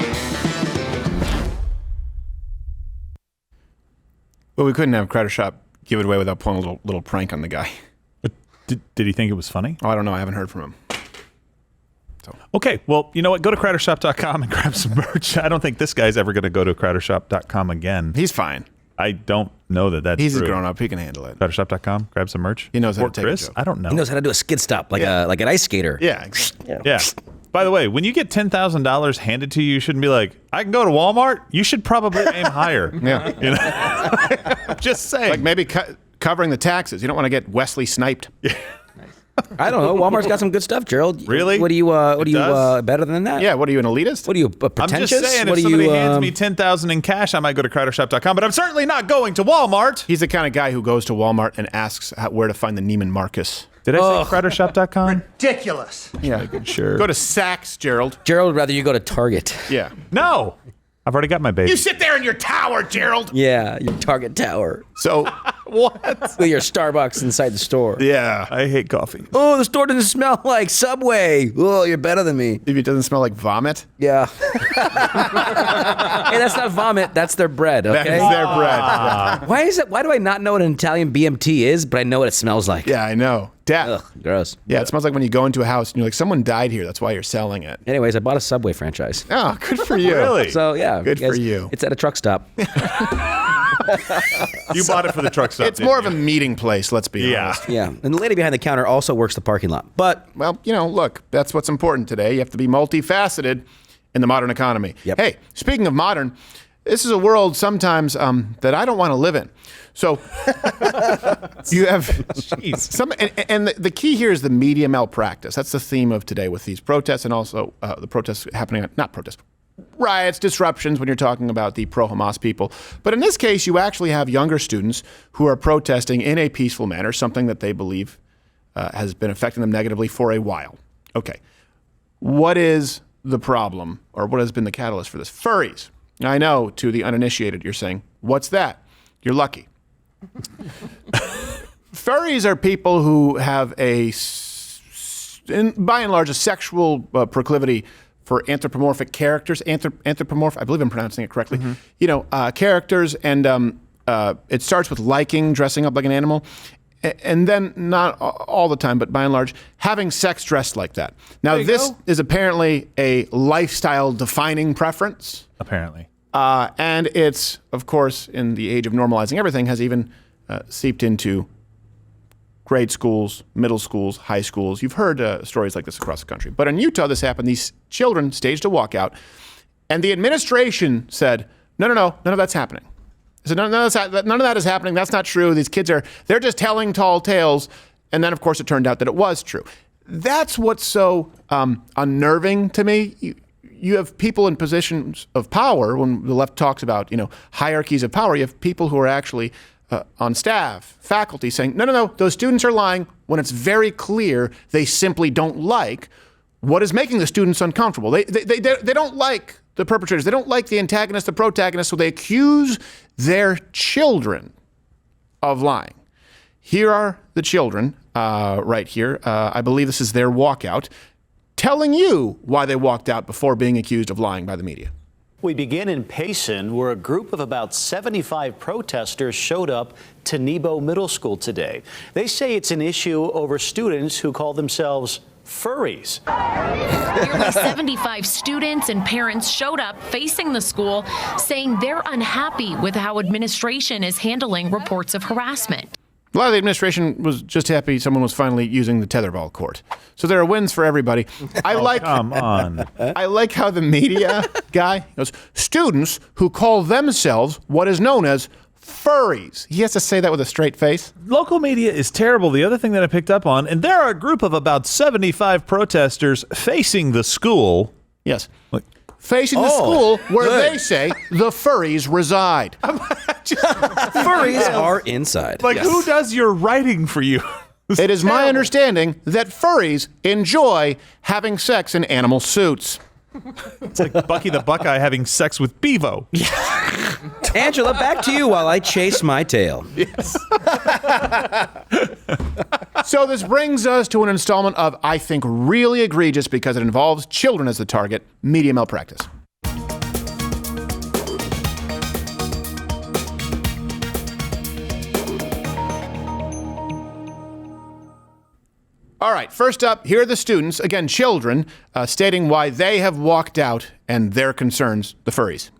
Well, we couldn't have Crowder Shop give it away without pulling a little prank on the guy. Did he think it was funny? Oh, I don't know. I haven't heard from him. So. Okay, well, you know what? Go to crowdershop.com and grab some merch. I don't think this guy's ever going to go to crowdershop.com again. He's fine. I don't know that He's true. a grown up. He can handle it. Crowdershop.com, grab some merch. He knows how to take Chris? a joke. I don't know. He knows how to do a skid stop like an ice skater. Yeah. Yeah. By the way, when you get $10,000 handed to you, you shouldn't be like, I can go to Walmart. You should probably aim higher. Yeah. You know? Just saying. Like maybe covering the taxes. You don't want to get Wesley sniped. I don't know. Walmart's got some good stuff, Gerald. Really? What are you better than that? Yeah. What are you, an elitist? What are you, pretentious? I'm just saying, if somebody hands me $10,000 in cash, I might go to crowdershop.com, but I'm certainly not going to Walmart. He's the kind of guy who goes to Walmart and asks where to find the Neiman Marcus. Did I say crowdershop.com? Ridiculous. Yeah. Sure. Go to Saks, Gerald. Gerald would rather you go to Target. Yeah. No. I've already got my baby. You sit there in your tower, Gerald. Yeah, your Target tower. So What? With your Starbucks inside the store. Yeah. I hate coffee. Oh, the store doesn't smell like Subway. Oh, you're better than me. Maybe it doesn't smell like vomit. Yeah. Hey, that's not vomit. That's their bread, okay? That's their bread. Yeah. Why do I not know what an Italian BMT is, but I know what it smells like? Yeah, I know. Death. Ugh, gross. Yeah, it smells like when you go into a house and you're like, someone died here. That's why you're selling it. Anyways, I bought a Subway franchise. Oh, good for you. Really? So, yeah. Good for you. It's at a truck stop. You bought it for the truck stop. It's more of a meeting place, let's be honest. Yeah. And the lady behind the counter also works the parking lot. But, well, look, that's what's important today. You have to be multifaceted in the modern economy. Yep. Hey, speaking of modern, this is a world sometimes that I don't want to live in. So you have some, and the key here is the media malpractice. That's the theme of today with these protests and also the protests happening, not protests, riots, disruptions when you're talking about the pro-Hamas people. But in this case, you actually have younger students who are protesting in a peaceful manner, something that they believe has been affecting them negatively for a while. Okay. What is the problem, or what has been the catalyst for this? Furries. I know, to the uninitiated, you're saying, what's that? You're lucky. Furries are people who have by and large, a sexual proclivity for anthropomorphic characters. Anthropomorphic, I believe I'm pronouncing it correctly. Mm-hmm. Characters, and it starts with liking, dressing up like an animal, and then not all the time, but by and large, having sex dressed like that. Now, this is apparently a lifestyle-defining preference. Apparently. And it's, of course, in the age of normalizing everything, has even seeped into grade schools, middle schools, high schools. You've heard stories like this across the country. But in Utah, this happened. These children staged a walkout, and the administration said, no, none of that's happening. So none of that is happening. That's not true. These kids they're just telling tall tales. And then, of course, it turned out that it was true. That's what's so unnerving to me. You have people in positions of power. When the left talks about, hierarchies of power, you have people who are actually on staff, faculty saying, no, those students are lying when it's very clear they simply don't like what is making the students uncomfortable. They don't like the perpetrators. They don't like the antagonist, the protagonist, so they accuse their children of lying. Here are the children right here. I believe this is their walkout, telling you why they walked out before being accused of lying by the media. We begin in Payson, where a group of about 75 protesters showed up to Nebo Middle School today. They say it's an issue over students who call themselves furries. Nearly 75 students and parents showed up facing the school, saying they're unhappy with how administration is handling reports of harassment. A lot of the administration was just happy someone was finally using the tetherball court. So there are wins for everybody. Come on. I like how the media guy goes, students who call themselves what is known as furries. He has to say that with a straight face. Local media is terrible. The other thing that I picked up on, and there are a group of about 75 protesters facing the school. Yes. Facing the school where they say the furries reside. Furries are inside. Who does your writing for you? It is my understanding that furries enjoy having sex in animal suits. It's like Bucky the Buckeye having sex with Bevo. Angela, back to you while I chase my tail. Yes. So this brings us to an installment of, I think, really egregious because it involves children as the target, media malpractice. All right, first up, here are the students, again, children, stating why they have walked out and their concerns, the furries.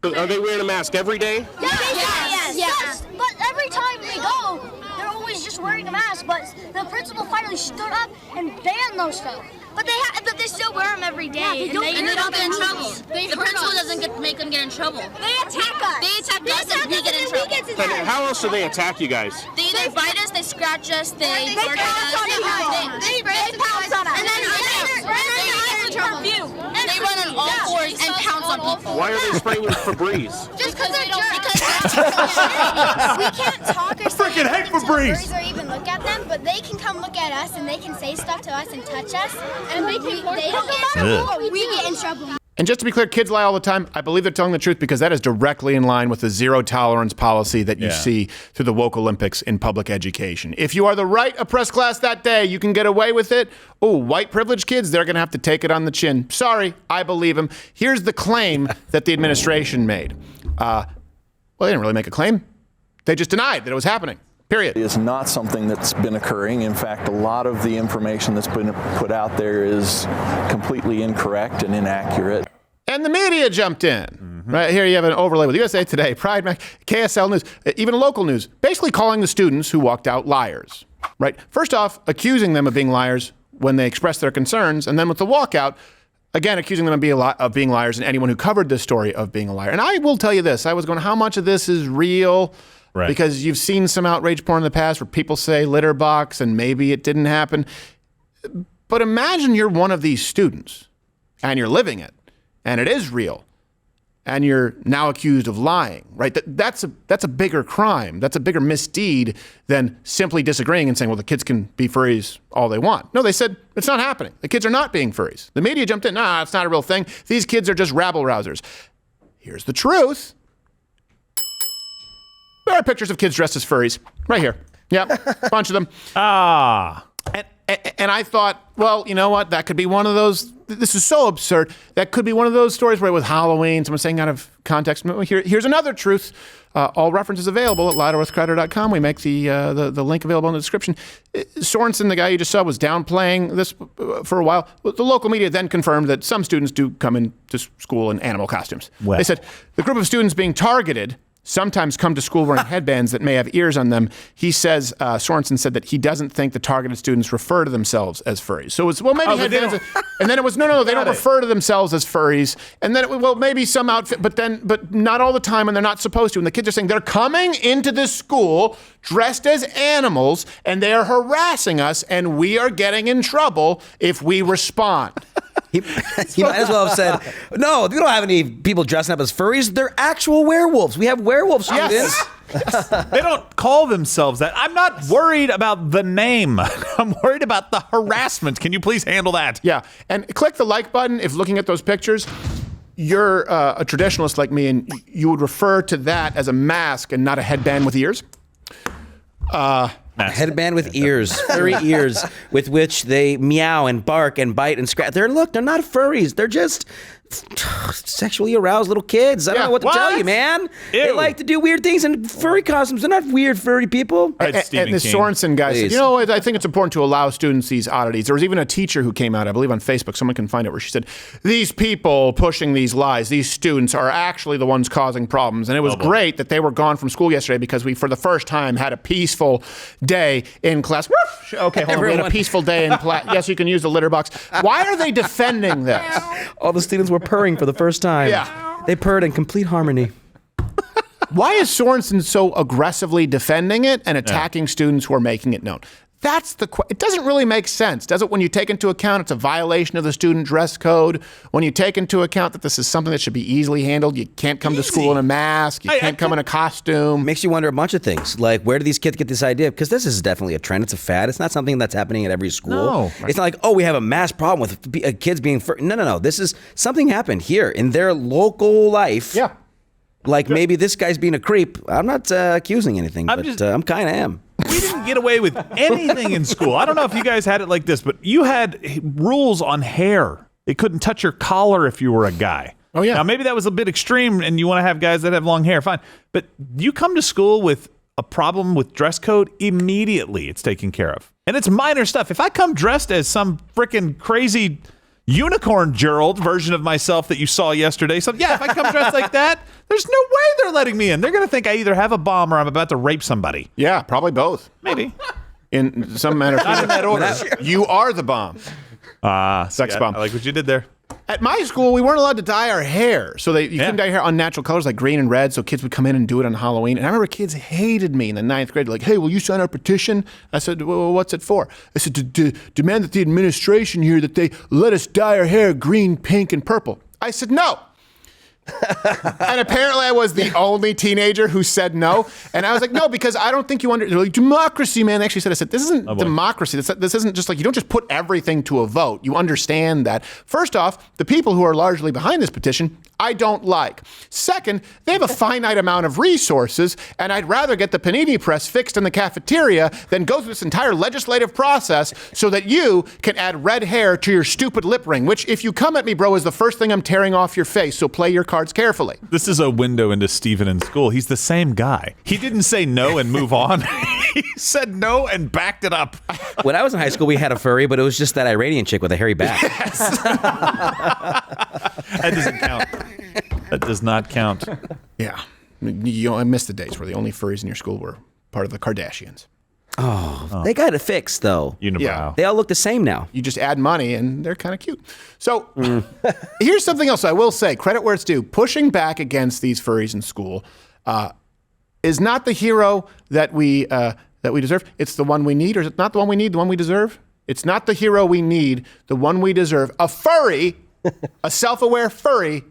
Are they wearing a mask every day? Yes. But every time they go, they're always just wearing a mask. But the principal finally stood up and banned those stuff. But they still wear them every day, Yeah, and they don't get in trouble. The principal doesn't make them get in trouble. They attack us. They attack us and we get in trouble. And how else do they attack you guys? They either bite us, they scratch us, they bark at pounce on us. They pounce on us. And then they run on all fours and pounce on people. Why are they spraying with Febreze? Just because they're jerks. We can't talk or say freaking hate Febreze. or even look at them, but they can come look at us and they can say stuff to us and touch us, and we get in trouble. And just to be clear, kids lie all the time. I believe they're telling the truth because that is directly in line with the zero tolerance policy that you see through the woke Olympics in public education. If you are the right oppressed class that day, you can get away with it. Oh, white privileged kids, they're going to have to take it on the chin. Sorry, I believe him. Here's the claim that the administration made. Well, they didn't really make a claim. They just denied that it was happening. Period. It is not something that's been occurring. In fact, a lot of the information that's been put out there is completely incorrect and inaccurate. And the media jumped in. Right here you have an overlay with USA Today, Pride, KSL News, even local news, basically calling the students who walked out liars. Right? First off, accusing them of being liars when they expressed their concerns, and then with the walkout, again, accusing them of being liars and anyone who covered this story of being a liar. And I will tell you this, I was going, how much of this is real? Right. Because you've seen some outrage porn in the past where people say litter box and maybe it didn't happen. But imagine you're one of these students and you're living it and it is real and you're now accused of lying, right? That's a bigger crime. That's a bigger misdeed than simply disagreeing and saying, well, the kids can be furries all they want. No, they said it's not happening. The kids are not being furries. The media jumped in. Nah, it's not a real thing. These kids are just rabble-rousers. Here's the truth. There are pictures of kids dressed as furries right here. Yeah, a bunch of them. And I thought, well, you know what? That could be one of those. This is so absurd. That could be one of those stories where it was Halloween, someone saying out of context. Here's another truth. All references available at louderwithcrowder.com. We make the link available in the description. Sorensen, the guy you just saw, was downplaying this for a while. The local media then confirmed that some students do come into school in animal costumes. Well. They said the group of students being targeted sometimes come to school wearing headbands that may have ears on them. He says, Sorensen said that he doesn't think the targeted students refer to themselves as furries. So it's, well, maybe headbands. And then it was, no, they don't refer to themselves as furries. And then, well, maybe some outfit, but not all the time, and they're not supposed to. And the kids are saying they're coming into this school dressed as animals, and they are harassing us, and we are getting in trouble if we respond. He might as well have said, no, we don't have any people dressing up as furries. They're actual werewolves. We have werewolf students. Yes. They don't call themselves that. I'm not worried about the name. I'm worried about the harassment. Can you please handle that? Yeah. And click the like button if looking at those pictures. You're a traditionalist like me, and you would refer to that as a mask and not a headband with ears. A headband with ears, furry ears, with which they meow and bark and bite and scratch. They're not furries. They're just sexually aroused little kids. I don't know what to tell you, man. Ew. They like to do weird things in furry costumes. They're not weird furry people. And the Sorensen guy said, you know, I think it's important to allow students these oddities. There was even a teacher who came out, I believe on Facebook, someone can find it, where she said, these people pushing these lies, these students are actually the ones causing problems. And it was great that they were gone from school yesterday because we, for the first time, had a peaceful day in class. Okay, hold on. We had a peaceful day in class. Yes, you can use the litter box. Why are they defending this? All the students were purring for the first time. Yeah. They purred in complete harmony. Why is Sorensen so aggressively defending it and attacking students who are making it known? That's it doesn't really make sense, does it? When you take into account it's a violation of the student dress code, when you take into account that this is something that should be easily handled, you can't come to school in a mask, you can't come in a costume. Makes you wonder a bunch of things, like where do these kids get this idea? Because this is definitely a trend, it's a fad, it's not something that's happening at every school. No. It's not like, oh, we have a mass problem with kids being no, this is something happened here in their local life. Yeah. Like maybe this guy's being a creep. I'm not accusing anything, but I'm kind of am. We didn't get away with anything in school. I don't know if you guys had it like this, but you had rules on hair. It couldn't touch your collar if you were a guy. Oh, yeah. Now, maybe that was a bit extreme and you want to have guys that have long hair, fine. But you come to school with a problem with dress code, immediately it's taken care of. And it's minor stuff. If I come dressed as some freaking crazy unicorn Gerald version of myself that you saw yesterday, so yeah, if I come dressed like that, there's no way they're letting me in. They're going to think I either have a bomb or I'm about to rape somebody. Yeah, probably both. Maybe. In some manner. Not in that order. You are the bomb. Sex bomb. I like what you did there. At my school, we weren't allowed to dye our hair. So you couldn't dye your hair unnatural colors like green and red. So kids would come in and do it on Halloween. And I remember kids hated me in the 9th grade. Like, hey, will you sign our petition? I said, well, what's it for? I said, to demand that the administration here, that they let us dye our hair green, pink, and purple. I said, no. And apparently I was the only teenager who said no. And I was like, no, because I don't think you like, democracy, man. They actually said, this isn't democracy. This isn't just like, you don't just put everything to a vote. You understand that. First off, the people who are largely behind this petition, I don't like. Second, they have a finite amount of resources, and I'd rather get the panini press fixed in the cafeteria than go through this entire legislative process so that you can add red hair to your stupid lip ring, which if you come at me, bro, is the first thing I'm tearing off your face. So play your cards carefully. This is a window into Stephen in school. He's the same guy. He didn't say no and move on. He said no and backed it up. When I was in high school, we had a furry, but it was just that Iranian chick with a hairy back. Yes. That doesn't count. That does not count. Yeah. I missed the days where the only furries in your school were part of the Kardashians. Oh. They got it fixed, though. Unibrow. Yeah. They all look the same now. You just add money, and they're kind of cute. So here's something else I will say. Credit where it's due. Pushing back against these furries in school is not the hero that we deserve. It's the one we need, or is it not the one we need, the one we deserve? It's not the hero we need, the one we deserve. A furry, a self-aware furry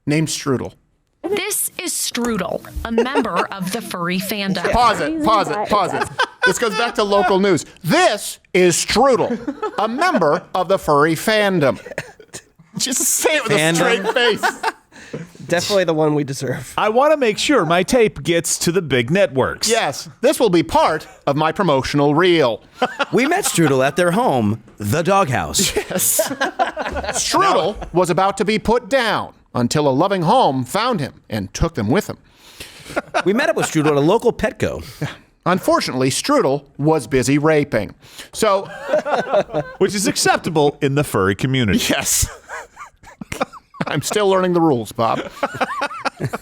named Strudel. This is Strudel, a member of the furry fandom. Pause it. This goes back to local news. This is Strudel, a member of the furry fandom. Just say it with a straight face. Definitely the one we deserve. I want to make sure my tape gets to the big networks. Yes, this will be part of my promotional reel. We met Strudel at their home, the doghouse. Yes. Strudel was about to be put down until a loving home found him and took them with him. We met up with Strudel at a local Petco. Unfortunately, Strudel was busy raping. So, which is acceptable in the furry community. Yes. I'm still learning the rules, Bob.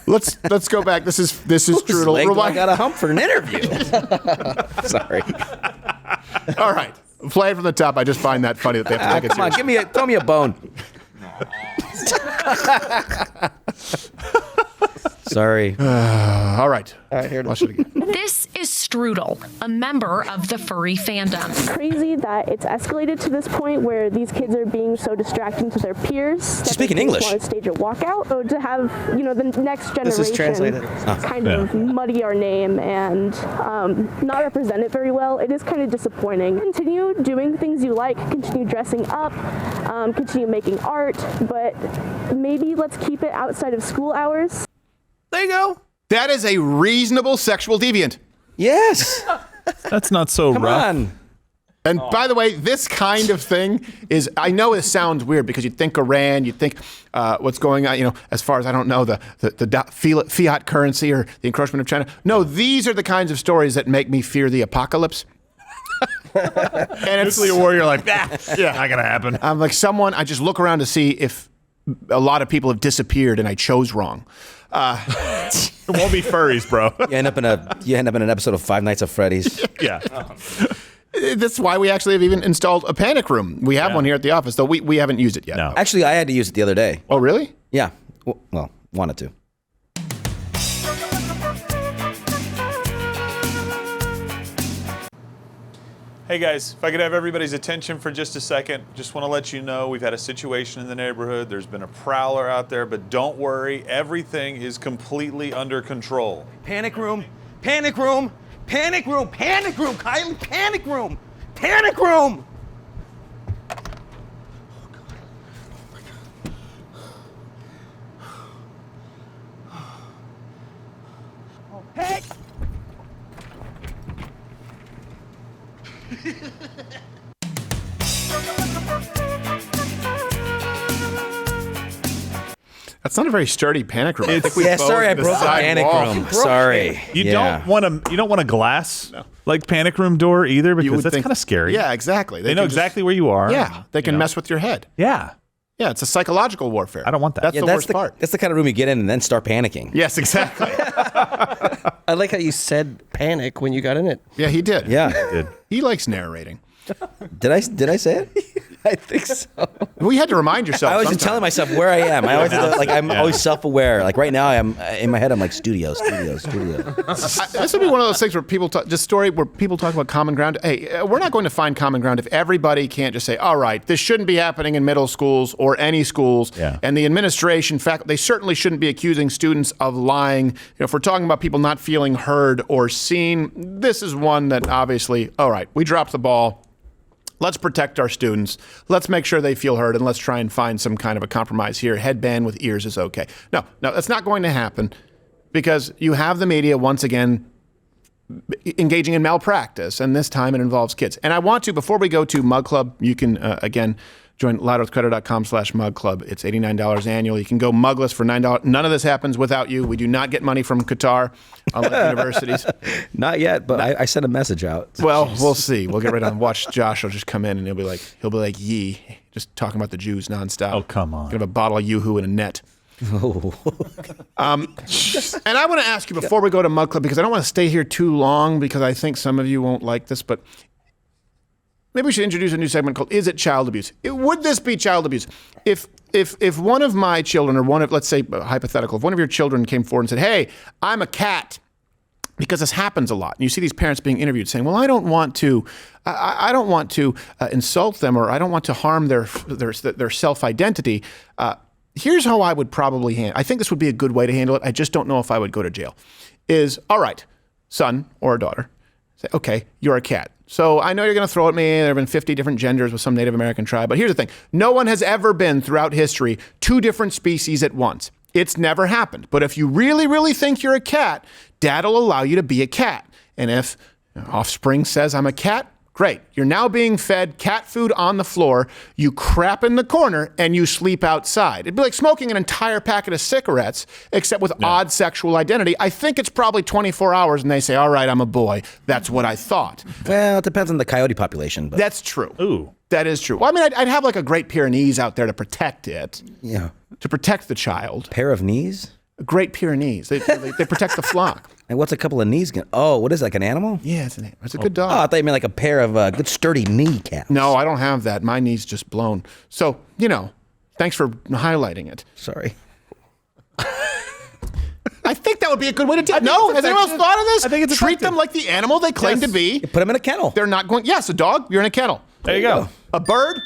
Let's go back. This is Strudel. I got a hump for an interview. Sorry. All right. Play it from the top. I just find that funny that they have to take it seriously. Come on, throw me a bone. Sorry. All right. Here Watch it again. This is Strudel, a member of the furry fandom. It's crazy that it's escalated to this point where these kids are being so distracting to their peers. She's speaking English. Want to stage a walkout, or to have the next generation This is translated. kind of muddy our name and not represent it very well. It is kind of disappointing. Continue doing things you like. Continue dressing up. Continue making art, but maybe let's keep it outside of school hours. There you go. That is a reasonable sexual deviant. Yes. That's not so Come rough. on. And by the way, this kind of thing is, I know it sounds weird because you'd think Iran, you'd think what's going on, as far as I don't know, the fiat currency or the encroachment of China. No, these are the kinds of stories that make me fear the apocalypse. And it's Nuclear war, you're like, yeah, not gonna happen. I'm like I just look around to see if a lot of people have disappeared and I chose wrong. It won't be furries, bro. You end up in an episode of Five Nights at Freddy's. Yeah. That's why we actually have even installed a panic room. We have one here at the office, though we haven't used it yet. No. Actually, I had to use it the other day. Oh, really? Yeah. Well, wanted to. Hey guys, if I could have everybody's attention for just a second, just want to let you know we've had a situation in the neighborhood. There's been a prowler out there, but don't worry, everything is completely under control. Panic room. Panic room. Panic room. Panic room. Kylie, panic room. Panic room. Hey! That's not a very sturdy panic room. Sorry, I broke the panic room. Sorry. You don't want a glass like panic room door either, because that's kind of scary. Yeah, exactly. They know exactly where you are. Yeah, they can mess with your head. Yeah. Yeah, it's a psychological warfare. I don't want that. That's the worst part. That's the kind of room you get in and then start panicking. Yes, exactly. I like how you said panic when you got in it. Yeah, he did. Yeah, He likes narrating. Did I say it? I think so. We had to remind yourself. I was just telling myself where I am. I always I'm always self-aware. Like right now, I'm in my head. I'm like studio. This would be one of those things where people talk about common ground. Hey, we're not going to find common ground if everybody can't just say, all right, this shouldn't be happening in middle schools or any schools. Yeah. And the administration, they certainly shouldn't be accusing students of lying. If we're talking about people not feeling heard or seen, this is one that obviously, all right, we dropped the ball. Let's protect our students. Let's make sure they feel heard, and let's try and find some kind of a compromise here. Headband with ears is okay. No, that's not going to happen because you have the media once again engaging in malpractice, and this time it involves kids. And I want to, before we go to Mug Club, you can, again, join loudwithcreditor.com/Mug Club. It's $89 annual. You can go mugless for $9. None of this happens without you. We do not get money from Qatar, unlike universities. Not yet, but I sent a message out. Well, we'll see. We'll get right on. Watch Josh will just come in and he'll be like, yee, just talking about the Jews nonstop. Oh, come on. Gonna have a bottle of Yoo-hoo in a net. Oh. And I want to ask you before we go to Mug Club, because I don't want to stay here too long because I think some of you won't like this, but maybe we should introduce a new segment called "Is It Child Abuse?" Would this be child abuse? If one of my children, or let's say hypothetical, if one of your children came forward and said, "Hey, I'm a cat," because this happens a lot, and you see these parents being interviewed saying, "Well, I don't want to insult them, or I don't want to harm their self-identity." Here's how I would probably handle. I think this would be a good way to handle it. I just don't know if I would go to jail. Is all right, son or daughter. Say, okay, you're a cat. So I know you're going to throw at me. There have been 50 different genders with some Native American tribe. But here's the thing. No one has ever been throughout history 2 different species at once. It's never happened. But if you really, really think you're a cat, Dad'll allow you to be a cat. And if offspring says I'm a cat, great. You're now being fed cat food on the floor. You crap in the corner and you sleep outside. It'd be like smoking an entire packet of cigarettes, except with odd sexual identity. I think it's probably 24 hours and they say, all right, I'm a boy. That's what I thought. Well, it depends on the coyote population. But. That's true. Ooh. That is true. Well, I mean, I'd have like a Great Pyrenees out there to protect it. Yeah. To protect the child. Pair of knees? Great Pyrenees. They protect the flock. And what's a couple of knees? What is it, like an animal? Yeah, it's an animal. It's a good dog. Oh, I thought you meant like a pair of good sturdy kneecaps. No, I don't have that. My knee's just blown. So, thanks for highlighting it. Sorry. I think that would be a good way to do it. No, has anyone else thought of this? I think it's Treat them like the animal they claim to be. You put them in a kennel. They're not going, yes, a dog, you're in a kennel. There you go. A bird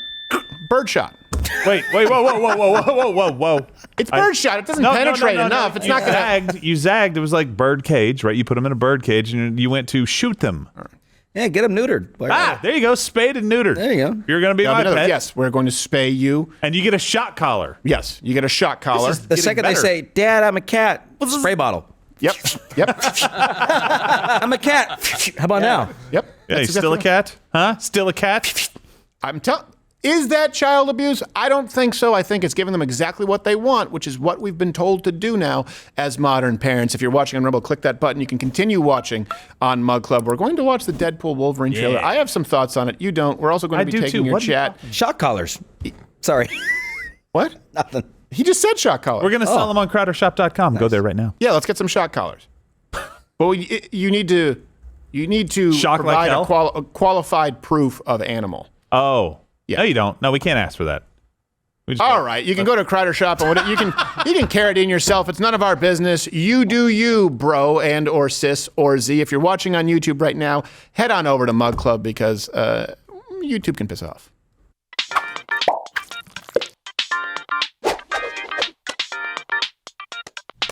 shot. Wait, whoa. It's bird shot. It doesn't penetrate enough. It's not going to. You zagged. It was like bird cage, right? You put them in a bird cage and you went to shoot them. Yeah, get them neutered. There you go. Spayed and neutered. There you go. You're going to be my pet. Yes, we're going to spay you. And you get a shot collar. Yes, you get a shot collar. The second they say, Dad, I'm a cat, spray bottle. Yep. I'm a cat. How about now? Yep. Yeah, you still a cat? Huh? Still a cat? I'm telling. Is that child abuse? I don't think so. I think it's giving them exactly what they want, which is what we've been told to do now as modern parents. If you're watching on Rumble, click that button. You can continue watching on Mug Club. We're going to watch the Deadpool Wolverine trailer. I have some thoughts on it. You don't. We're also going to be taking your chat. Shock collars. Sorry. What? Nothing. He just said shock collars. We're going to sell them on CrowderShop.com. Nice. Go there right now. Yeah, let's get some shock collars. But you need to shock provide like a qualified proof of animal. Oh. Yeah. No, you don't. No, we can't ask for that. All right, you can go to Crowder Shop and you can carry it in yourself. It's none of our business. You do you, bro and or sis or Z. If you're watching on YouTube right now, head on over to Mug Club because YouTube can piss off.